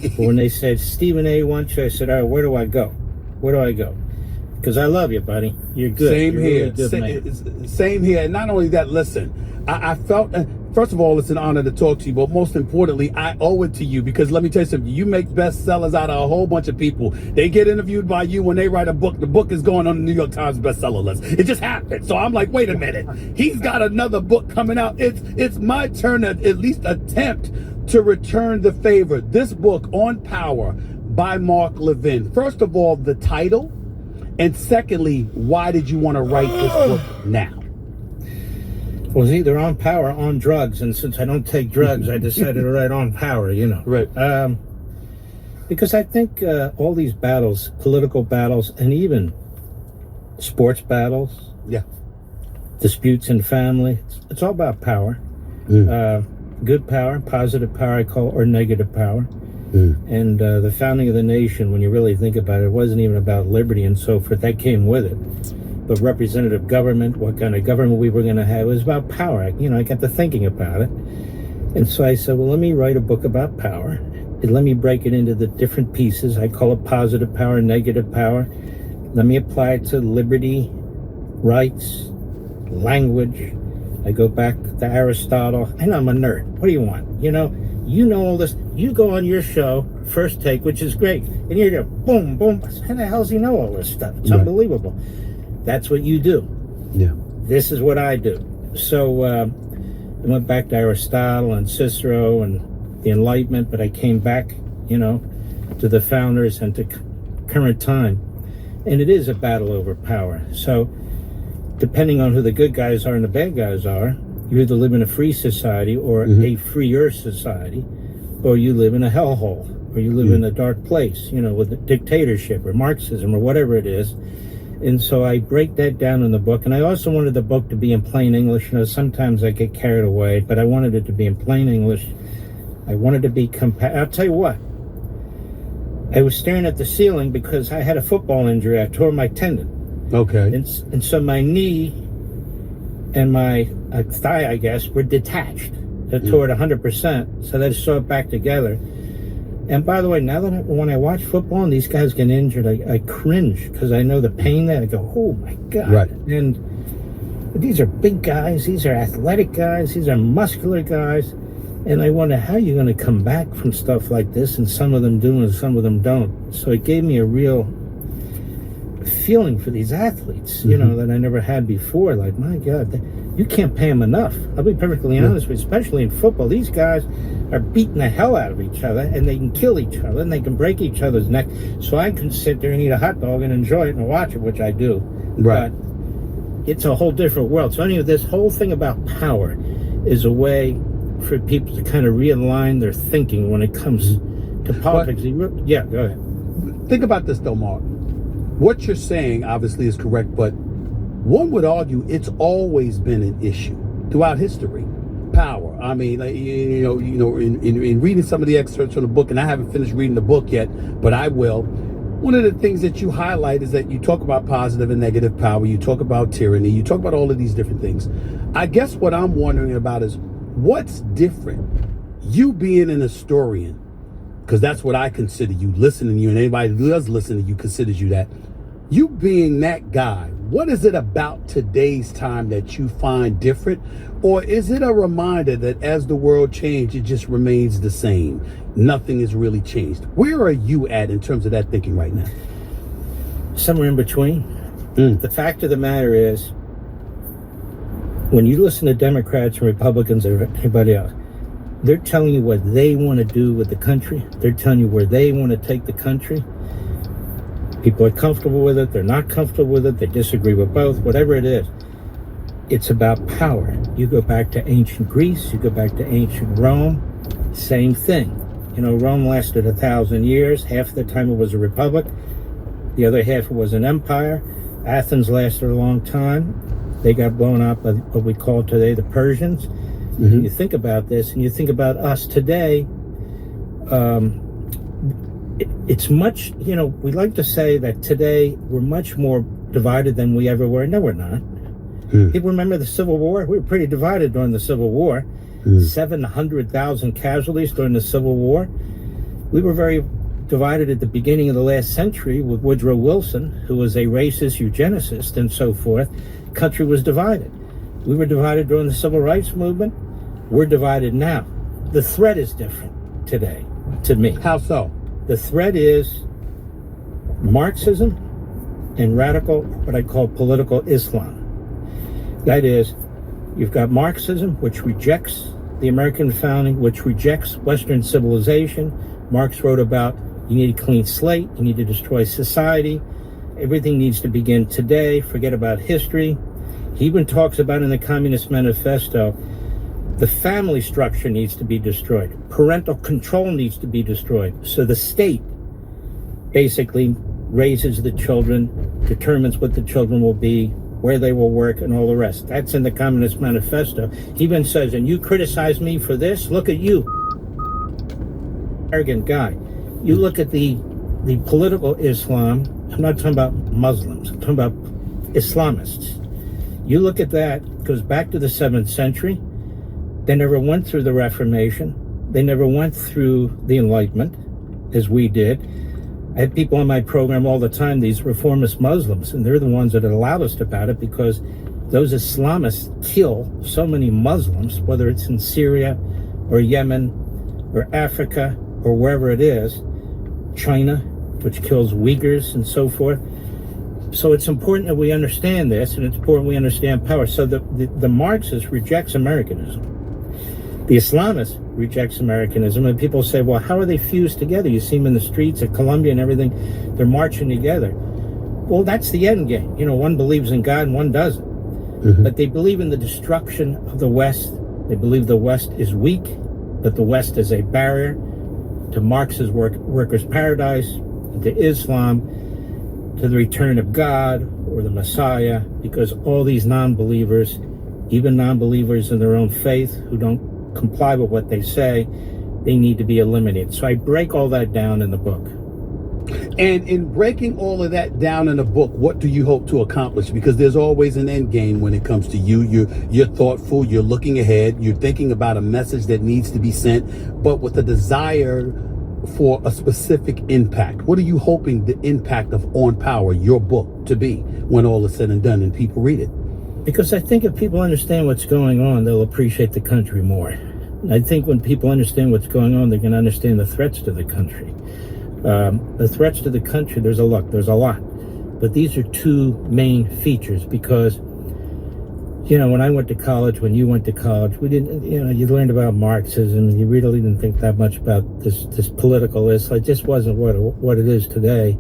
But when they said, Stephen A. wants you, I said, all right, where do I go? Where do I go? Because I love you, buddy. You're good. Same You're here. Really good, man. Same here. And not only that, listen, I felt, first of all, it's an honor to talk to you, but most importantly, I owe it to you because let me tell you something. You make bestsellers out of a whole bunch of people. They get interviewed by you when they write a book. The book is going on the New York Times bestseller list. It just happened. So I'm like, wait a minute. He's got another book coming out. It's my turn to at least attempt to return the favor. This book, On Power, by Mark Levin. First of all, the title. And secondly, why did you want to write this book now? Well, it's either on power or on drugs. And since I don't take drugs, I decided to write on power, you know. Right. Because I think all these battles, political battles, and even sports battles, disputes in family, it's all about power. Good power, positive power, I call it, or negative power. And the founding of the nation, when you really think about it, wasn't even about liberty and so forth. That came with it. But representative government, what kind of government we were going to have, it was about power. I got to thinking about it. And so I said, well, let me write a book about power. And let me break it into the different pieces. I call it positive power, negative power. Let me apply it to liberty, rights, language. I go back to Aristotle. And I'm a nerd. What do you want? You know all this. You go on your show, First Take, which is great, and you're there, boom, boom. How the hell does he know all this stuff? It's unbelievable. That's what you do. Yeah. This is what I do. So I went back to Aristotle and Cicero and the Enlightenment, but I came back, to the founders and to current time. And it is a battle over power. So depending on who the good guys are and the bad guys are, you either live in a free society or a freer society, or you live in a hellhole, or you live in a dark place, with a dictatorship or Marxism or whatever it is. And so I break that down in the book. And I also wanted the book to be in plain English. Sometimes I get carried away, but I wanted it to be in plain English. I wanted to be I'll tell you what. I was staring at the ceiling because I had a football injury. I tore my tendon. Okay. And so my knee and my thigh, I guess, were detached. I tore it 100%. So they sewed it back together. And by the way, now that when I watch football and these guys get injured, I cringe because I know the pain there. I go, oh my God. Right. And these are big guys. These are athletic guys. These are muscular guys. And I wonder how you're going to come back from stuff like this, and some of them do and some of them don't. So it gave me a real feeling for these athletes, that I never had before. Like, my God, you can't pay them enough. I'll be perfectly honest with you, especially in football. These guys are beating the hell out of each other, and they can kill each other, and they can break each other's neck. So I can sit there and eat a hot dog and enjoy it and watch it, which I do. Right. But it's a whole different world. So anyway, this whole thing about power is a way for people to kind of realign their thinking when it comes to politics. Yeah, go ahead. Think about this though, Mark. What you're saying obviously is correct, but one would argue it's always been an issue throughout history. Power. I mean, in reading some of the excerpts from the book, and I haven't finished reading the book yet, but I will. One of the things that you highlight is that you talk about positive and negative power. You talk about tyranny. You talk about all of these different things. I guess what I'm wondering about is what's different? You being an historian, because that's what I consider you, listening to you, and anybody who does listen to you considers you that. You being that guy, what is it about today's time that you find different? Or is it a reminder that as the world changed, it just remains the same? Nothing has really changed. Where are you at in terms of that thinking right now? Somewhere in between. The fact of the matter is, when you listen to Democrats and Republicans or anybody else, they're telling you what they want to do with the country. They're telling you where they want to take the country. People are comfortable with it. They're not comfortable with it. They disagree with both. Whatever it is, it's about power. You go back to ancient Greece. You go back to ancient Rome. Same thing. Rome lasted 1,000 years. Half the time it was a republic. The other half was an empire. Athens lasted a long time. They got blown up by what we call today the Persians. You think about this, and you think about us today. It's much, we like to say that today we're much more divided than we ever were. No, we're not. People remember the Civil War? We were pretty divided during the Civil War. 700,000 casualties during the Civil War. We were very divided at the beginning of the last century with Woodrow Wilson, who was a racist eugenicist and so forth. Country was divided. We were divided during the Civil Rights Movement. We're divided now. The threat is different today, to me. How so? The threat is Marxism and radical, what I call political Islam. That is, you've got Marxism, which rejects the American founding, which rejects Western civilization. Marx wrote about you need a clean slate, you need to destroy society, everything needs to begin today, forget about history. He even talks about in the Communist Manifesto, the family structure needs to be destroyed. Parental control needs to be destroyed. So the state basically raises the children, determines what the children will be, where they will work, and all the rest. That's in the Communist Manifesto. He even says, and you criticize me for this? Look at you. Arrogant guy. You look at the political Islam. I'm not talking about Muslims. I'm talking about Islamists. You look at that, it goes back to the 7th century. They never went through the Reformation. They never went through the Enlightenment, as we did. I had people on my program all the time, these reformist Muslims, and they're the ones that are loudest about it because those Islamists kill so many Muslims, whether it's in Syria or Yemen or Africa or wherever it is, China, which kills Uyghurs and so forth. So it's important that we understand this, and it's important we understand power. So the Marxist rejects Americanism. The Islamist rejects Americanism, and people say, well, how are they fused together? You see them in the streets at Columbia and everything. They're marching together. Well, that's the end game. You know, one believes in God and one doesn't. Mm-hmm. But they believe in the destruction of the West. They believe the West is weak, that the West is a barrier to Marx's workers' paradise, to Islam, to the return of God or the Messiah, because all these non-believers, even non-believers in their own faith who don't comply with what they say, they need to be eliminated. So I break all that down in the book. And in breaking all of that down in the book, what do you hope to accomplish? Because there's always an end game when it comes to you. You're thoughtful, you're looking ahead, you're thinking about a message that needs to be sent, but with a desire for a specific impact. What are you hoping the impact of On Power, your book, to be when all is said and done and people read it? Because I think if people understand what's going on, they'll appreciate the country more. I think when people understand what's going on, they can understand the threats to the country. The threats to the country, there's a lot. But these are two main features because, you know, when I went to college, when you went to college, we didn't, you know, you learned about Marxism, and you really didn't think that much about this political Islam. It just wasn't what it is today,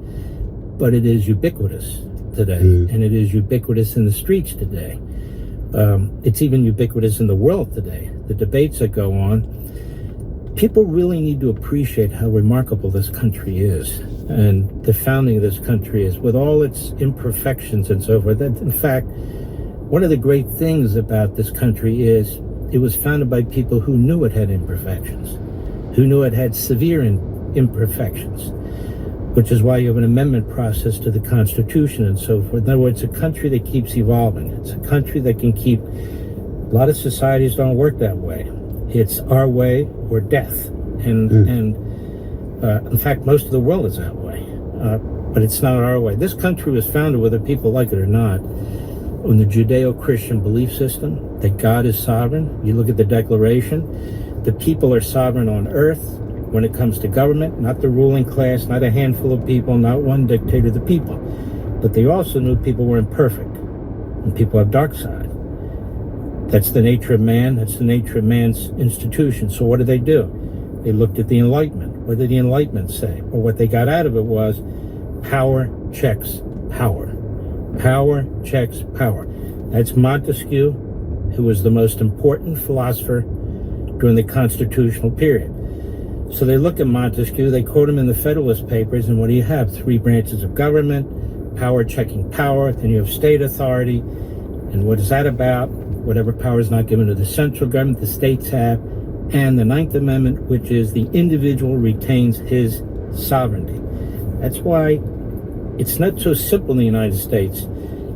but it is ubiquitous today, and it is ubiquitous in the streets today. It's even ubiquitous in the world today. The debates that go on, people really need to appreciate how remarkable this country is, and the founding of this country is, with all its imperfections and so forth. In fact, one of the great things about this country is it was founded by people who knew it had imperfections, who knew it had severe imperfections, which is why you have an amendment process to the Constitution and so forth. In other words, it's a country that keeps evolving. It's a country that can keep, a lot of societies don't work that way. It's our way or death. And in fact, most of the world is that way. But it's not our way. This country was founded, whether people like it or not, on the Judeo-Christian belief system that God is sovereign. You look at the Declaration, the people are sovereign on earth when it comes to government, not the ruling class, not a handful of people, not one dictator, the people. But they also knew people were imperfect and people have dark side. That's the nature of man. That's the nature of man's institution. So what did they do? They looked at the Enlightenment. What did the Enlightenment say? Or what they got out of it was power checks power. Power checks power. That's Montesquieu, who was the most important philosopher during the constitutional period. So they look at Montesquieu, they quote him in the Federalist Papers, and what do you have? 3 branches of government, power checking power, then you have state authority. And what is that about? Whatever power is not given to the central government, the states have. And the 9th Amendment, which is the individual retains his sovereignty. That's why it's not so simple in the United States.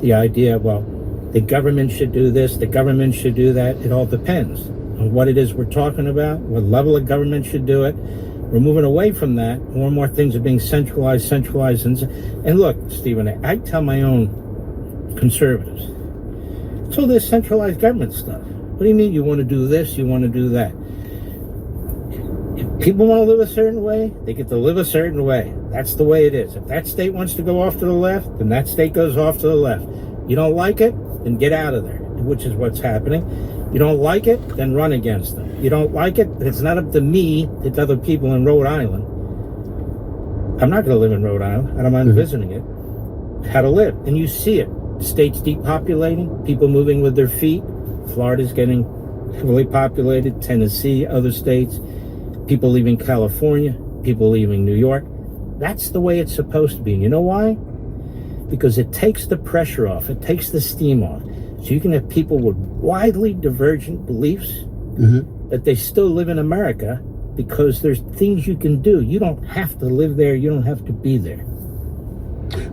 The idea, well, the government should do this, the government should do that. It all depends on what it is we're talking about, what level of government should do it. We're moving away from that. More and more things are being centralized. And look, Stephen, I tell my own conservatives, so this centralized government stuff. What do you mean you want to do this, you want to do that? If people want to live a certain way, they get to live a certain way. That's the way it is. If that state wants to go off to the left, then that state goes off to the left. You don't like it, then get out of there, which is what's happening. You don't like it, then run against them. You don't like it, but it's not up to me, it's other people in Rhode Island. I'm not going to live in Rhode Island. I don't mind visiting it. How to live. And you see it. States depopulating, people moving with their feet. Florida's getting heavily populated, Tennessee, other states, people leaving California, people leaving New York. That's the way it's supposed to be. And you know why? Because it takes the pressure off, it takes the steam off. So you can have people with widely divergent beliefs, but they still live in America because there's things you can do. You don't have to live there, you don't have to be there.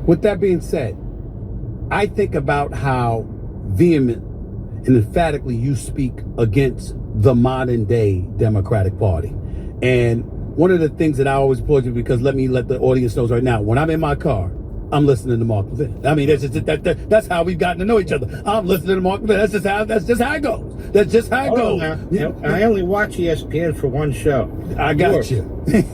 With that being said, I think about how vehement and emphatically you speak against the modern day Democratic Party. And one of the things that I always applaud you, because let the audience know right now, when I'm in my car, I'm listening to Mark Levin. I mean, that's how we've gotten to know each other. I'm listening to Mark Levin. That's just how it goes. That's just how it goes. I only watch ESPN for one show. I got you.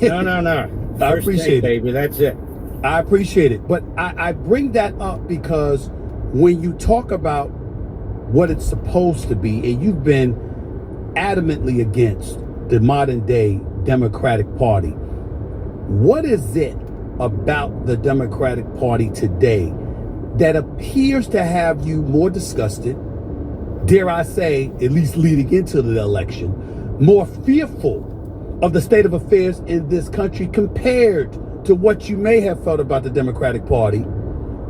No. I appreciate it, baby. That's it. I appreciate it. But I bring that up because when you talk about what it's supposed to be, and you've been adamantly against the modern day Democratic Party, what is it about the Democratic Party today that appears to have you more disgusted, dare I say, at least leading into the election, more fearful of the state of affairs in this country compared to what you may have felt about the Democratic Party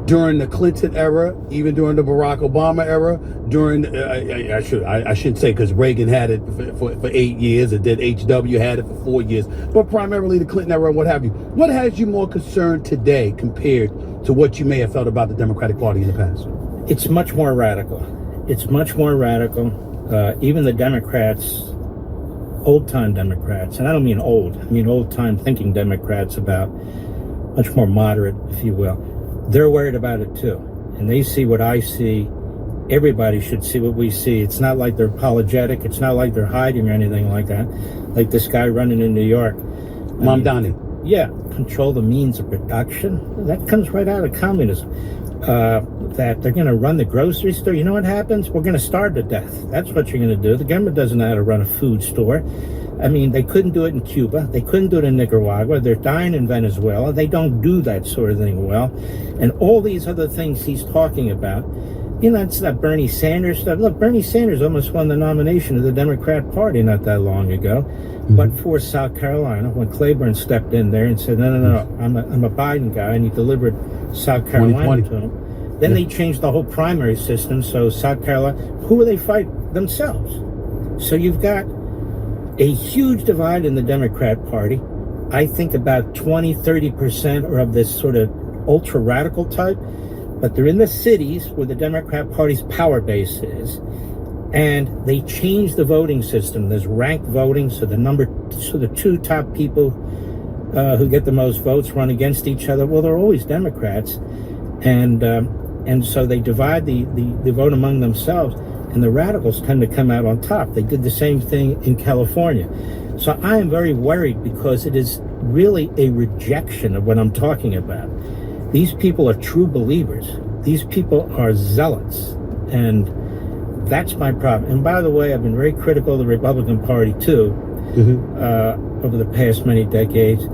during the Clinton era, even during the Barack Obama era, during, I shouldn't say because Reagan had it for 8 years, and then HW had it for 4 years, but primarily the Clinton era and what have you. What has you more concerned today compared to what you may have felt about the Democratic Party in the past? It's much more radical. It's much more radical. Even the Democrats, old-time Democrats, and I don't mean old, I mean old-time thinking Democrats, about much more moderate, if you will, they're worried about it too. And they see what I see. Everybody should see what we see. It's not like they're apologetic. It's not like they're hiding or anything like that. Like this guy running in New York. Mamdani. Yeah, control the means of production. That comes right out of communism. That they're going to run the grocery store. You know what happens? We're going to starve to death. That's what you're going to do. The government doesn't know how to run a food store. I mean, they couldn't do it in Cuba. They couldn't do it in Nicaragua. They're dying in Venezuela. They don't do that sort of thing well. And all these other things he's talking about, you know, it's that Bernie Sanders stuff. Look, Bernie Sanders almost won the nomination of the Democrat Party not that long ago. Mm-hmm. But for South Carolina, when Claiborne stepped in there and said, no, I'm a Biden guy, and he delivered South Carolina to him. Then they changed the whole primary system. So South Carolina, who will they fight? Themselves. So you've got a huge divide in the Democrat Party. I think about 20-30% are of this sort of ultra radical type, but they're in the cities where the Democrat Party's power base is, and they changed the voting system. There's ranked voting, so the two top people who get the most votes run against each other. Well, they're always Democrats, and so they divide the vote among themselves. And the radicals tend to come out on top. They did the same thing in California. So I am very worried because it is really a rejection of what I'm talking about. These people are true believers. These people are zealots. And that's my problem. And by the way, I've been very critical of the Republican Party too, over the past many decades.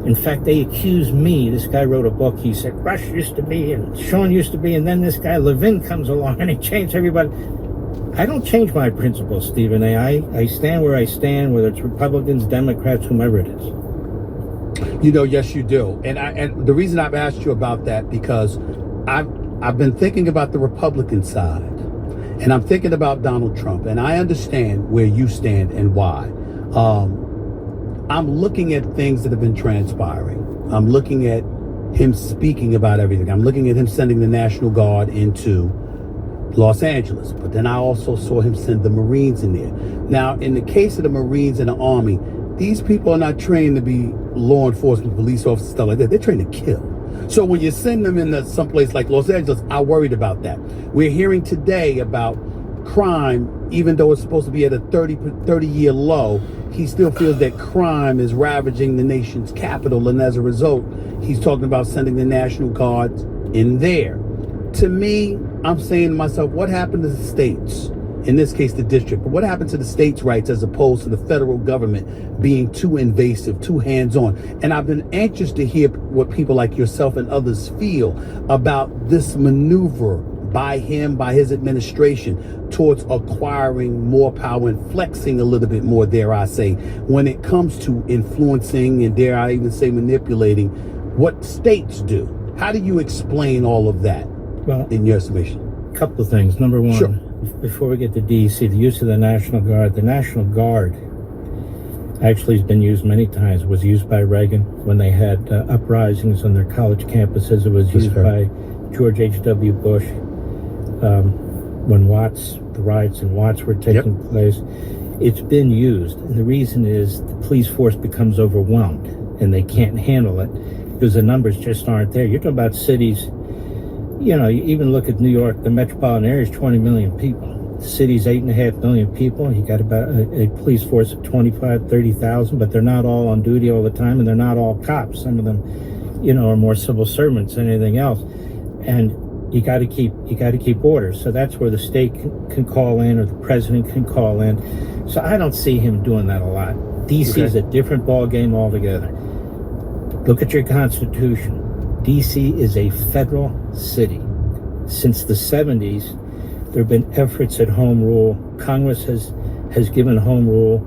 In fact, they accuse me. This guy wrote a book. He said, Rush used to be, and Sean used to be, and then this guy Levin comes along and he changed everybody. I don't change my principles, Stephen A. I stand where I stand, whether it's Republicans, Democrats, whomever it is. You know, yes, you do. And the reason I've asked you about that, because I've been thinking about the Republican side, and I'm thinking about Donald Trump, and I understand where you stand and why. I'm looking at things that have been transpiring. I'm looking at him speaking about everything. I'm looking at him sending the National Guard into Los Angeles, but then I also saw him send the Marines in there. Now, in the case of the Marines and the Army, these people are not trained to be law enforcement, police officers, stuff like that. They're trained to kill. So when you send them into someplace like Los Angeles, I worried about that. We're hearing today about crime, even though it's supposed to be at a 30-year low, he still feels that crime is ravaging the nation's capital, and as a result, he's talking about sending the National Guard in there. To me, I'm saying to myself, what happened to the states? In this case, the district. But what happened to the states' rights as opposed to the federal government being too invasive, too hands-on? And I've been anxious to hear what people like yourself and others feel about this maneuver by him, by his administration, towards acquiring more power and flexing a little bit more, dare I say, when it comes to influencing and, dare I even say, manipulating what states do. How do you explain all of that? Well, in your estimation? A couple of things. Number one, sure, before we get to D.C., the use of the National Guard actually has been used many times. It was used by Reagan when they had uprisings on their college campuses. It was used by George H.W. Bush when the riots in Watts were taking place. It's been used. And the reason is the police force becomes overwhelmed and they can't handle it because the numbers just aren't there. You're talking about cities. You know, you even look at New York, the metropolitan area is 20 million people. The city's 8.5 million people. You got about a police force of 25, 30,000, but they're not all on duty all the time, and they're not all cops. Some of them are more civil servants than anything else, and you got to keep order. So that's where the state can call in, or the president can call in. So I don't see him doing that a lot. DC is a different ball game altogether. Look at your Constitution. DC is a federal city. Since the 70s, there have been efforts at home rule. Congress has given home rule,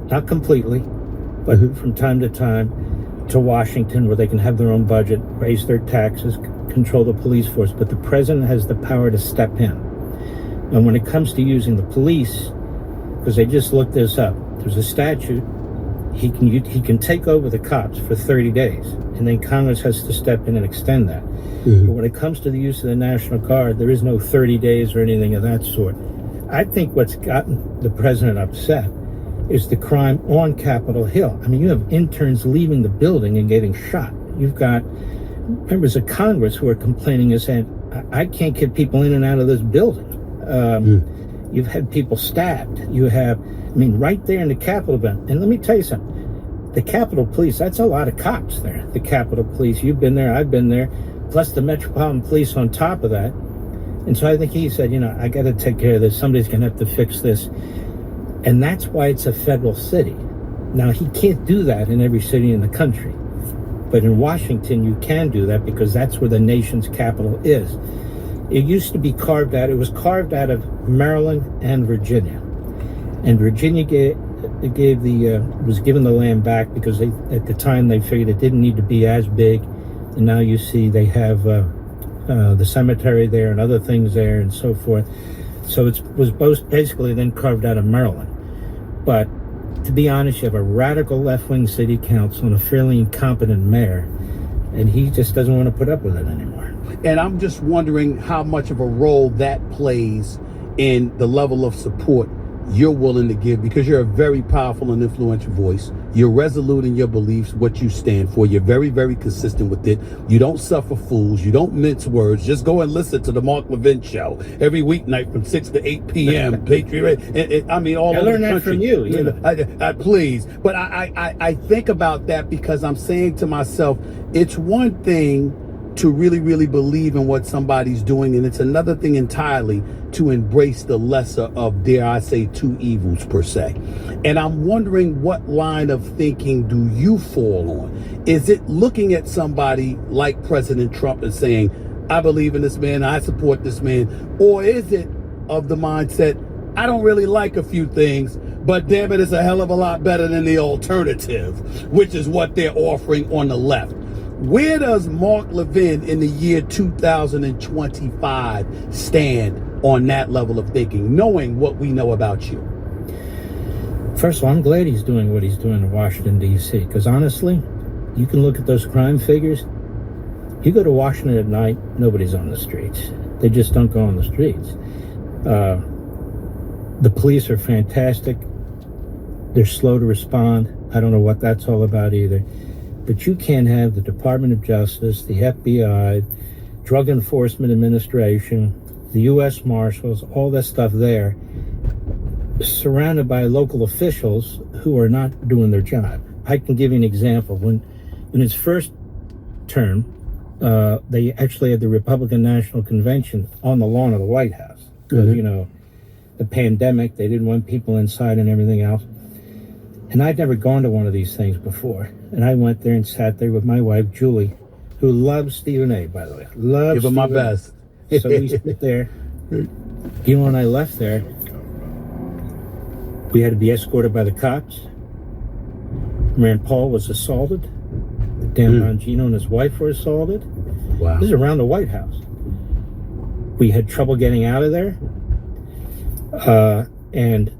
not completely, but from time to time, to Washington, where they can have their own budget, raise their taxes, control the police force. But the president has the power to step in. And when it comes to using the police, because they just looked this up, there's a statute. He can take over the cops for 30 days, and then Congress has to step in and extend that. But when it comes to the use of the National Guard, there is no 30 days or anything of that sort. I think what's gotten the president upset is the crime on Capitol Hill. I mean, you have interns leaving the building and getting shot. You've got members of Congress who are complaining and saying, I can't get people in and out of this building. You've had people stabbed. You have, right there in the Capitol building. And let me tell you something. The Capitol Police, that's a lot of cops there. The Capitol Police, you've been there, I've been there, plus the Metropolitan Police on top of that. And so I think he said, I got to take care of this. Somebody's going to have to fix this. And that's why it's a federal city. Now, he can't do that in every city in the country. But in Washington, you can do that because that's where the nation's capital is. It used to be carved out. It was carved out of Maryland and Virginia. And Virginia was given the land back because at the time they figured it didn't need to be as big. And now you see they have the cemetery there and other things there and so forth. So it was both basically then carved out of Maryland. But to be honest, you have a radical left-wing city council and a fairly incompetent mayor, and he just doesn't want to put up with it anymore. And I'm just wondering how much of a role that plays in the level of support you're willing to give, because you're a very powerful and influential voice. You're resolute in your beliefs, what you stand for. You're very, very consistent with it. You don't suffer fools. You don't mince words. Just go and listen to the Mark Levin Show every weeknight from 6 to 8 p.m. Patriot. All I over learned the that country. from you. Please. But I think about that because I'm saying to myself, it's one thing to really, really believe in what somebody's doing, and it's another thing entirely to embrace the lesser of, dare I say, two evils per se. And I'm wondering, what line of thinking do you fall on? Is it looking at somebody like President Trump and saying, I believe in this man, I support this man, or is it of the mindset, I don't really like a few things, but damn it, it's a hell of a lot better than the alternative, which is what they're offering on the left? Where does Mark Levin in the year 2025 stand on that level of thinking, knowing what we know about you? First of all, I'm glad he's doing what he's doing in Washington, D.C., because honestly, you can look at those crime figures. You go to Washington at night, nobody's on the streets. They just don't go on the streets. The police are fantastic. They're slow to respond. I don't know what that's all about either. But you can't have the Department of Justice, the FBI, Drug Enforcement Administration, the U.S. Marshals, all that stuff there, surrounded by local officials who are not doing their job. I can give you an example. When his first term, they actually had the Republican National Convention on the lawn of the White House. Because, the pandemic, they didn't want people inside and everything else. And I'd never gone to one of these things before. And I went there and sat there with my wife, Julie, who loves Stephen A., by the way. Give him my best. So we sit there. When I left there, we had to be escorted by the cops. Rand Paul was assaulted. Dan Bongino and his wife were assaulted. Wow. This is around the White House. We had trouble getting out of there. And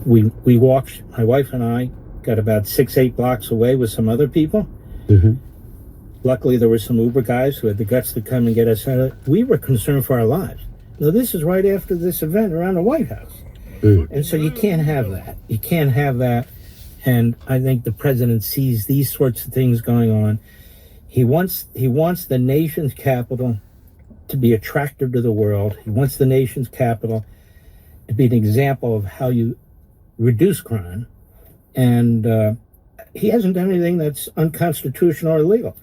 we walked, my wife and I got about 6-8 blocks away with some other people. Luckily, there were some Uber guys who had the guts to come and get us out of it. We were concerned for our lives. Now, this is right after this event around the White House. And so you can't have that. You can't have that. And I think the president sees these sorts of things going on. He wants the nation's capital to be attractive to the world. He wants the nation's capital to be an example of how you reduce crime. And he hasn't done anything that's unconstitutional or illegal.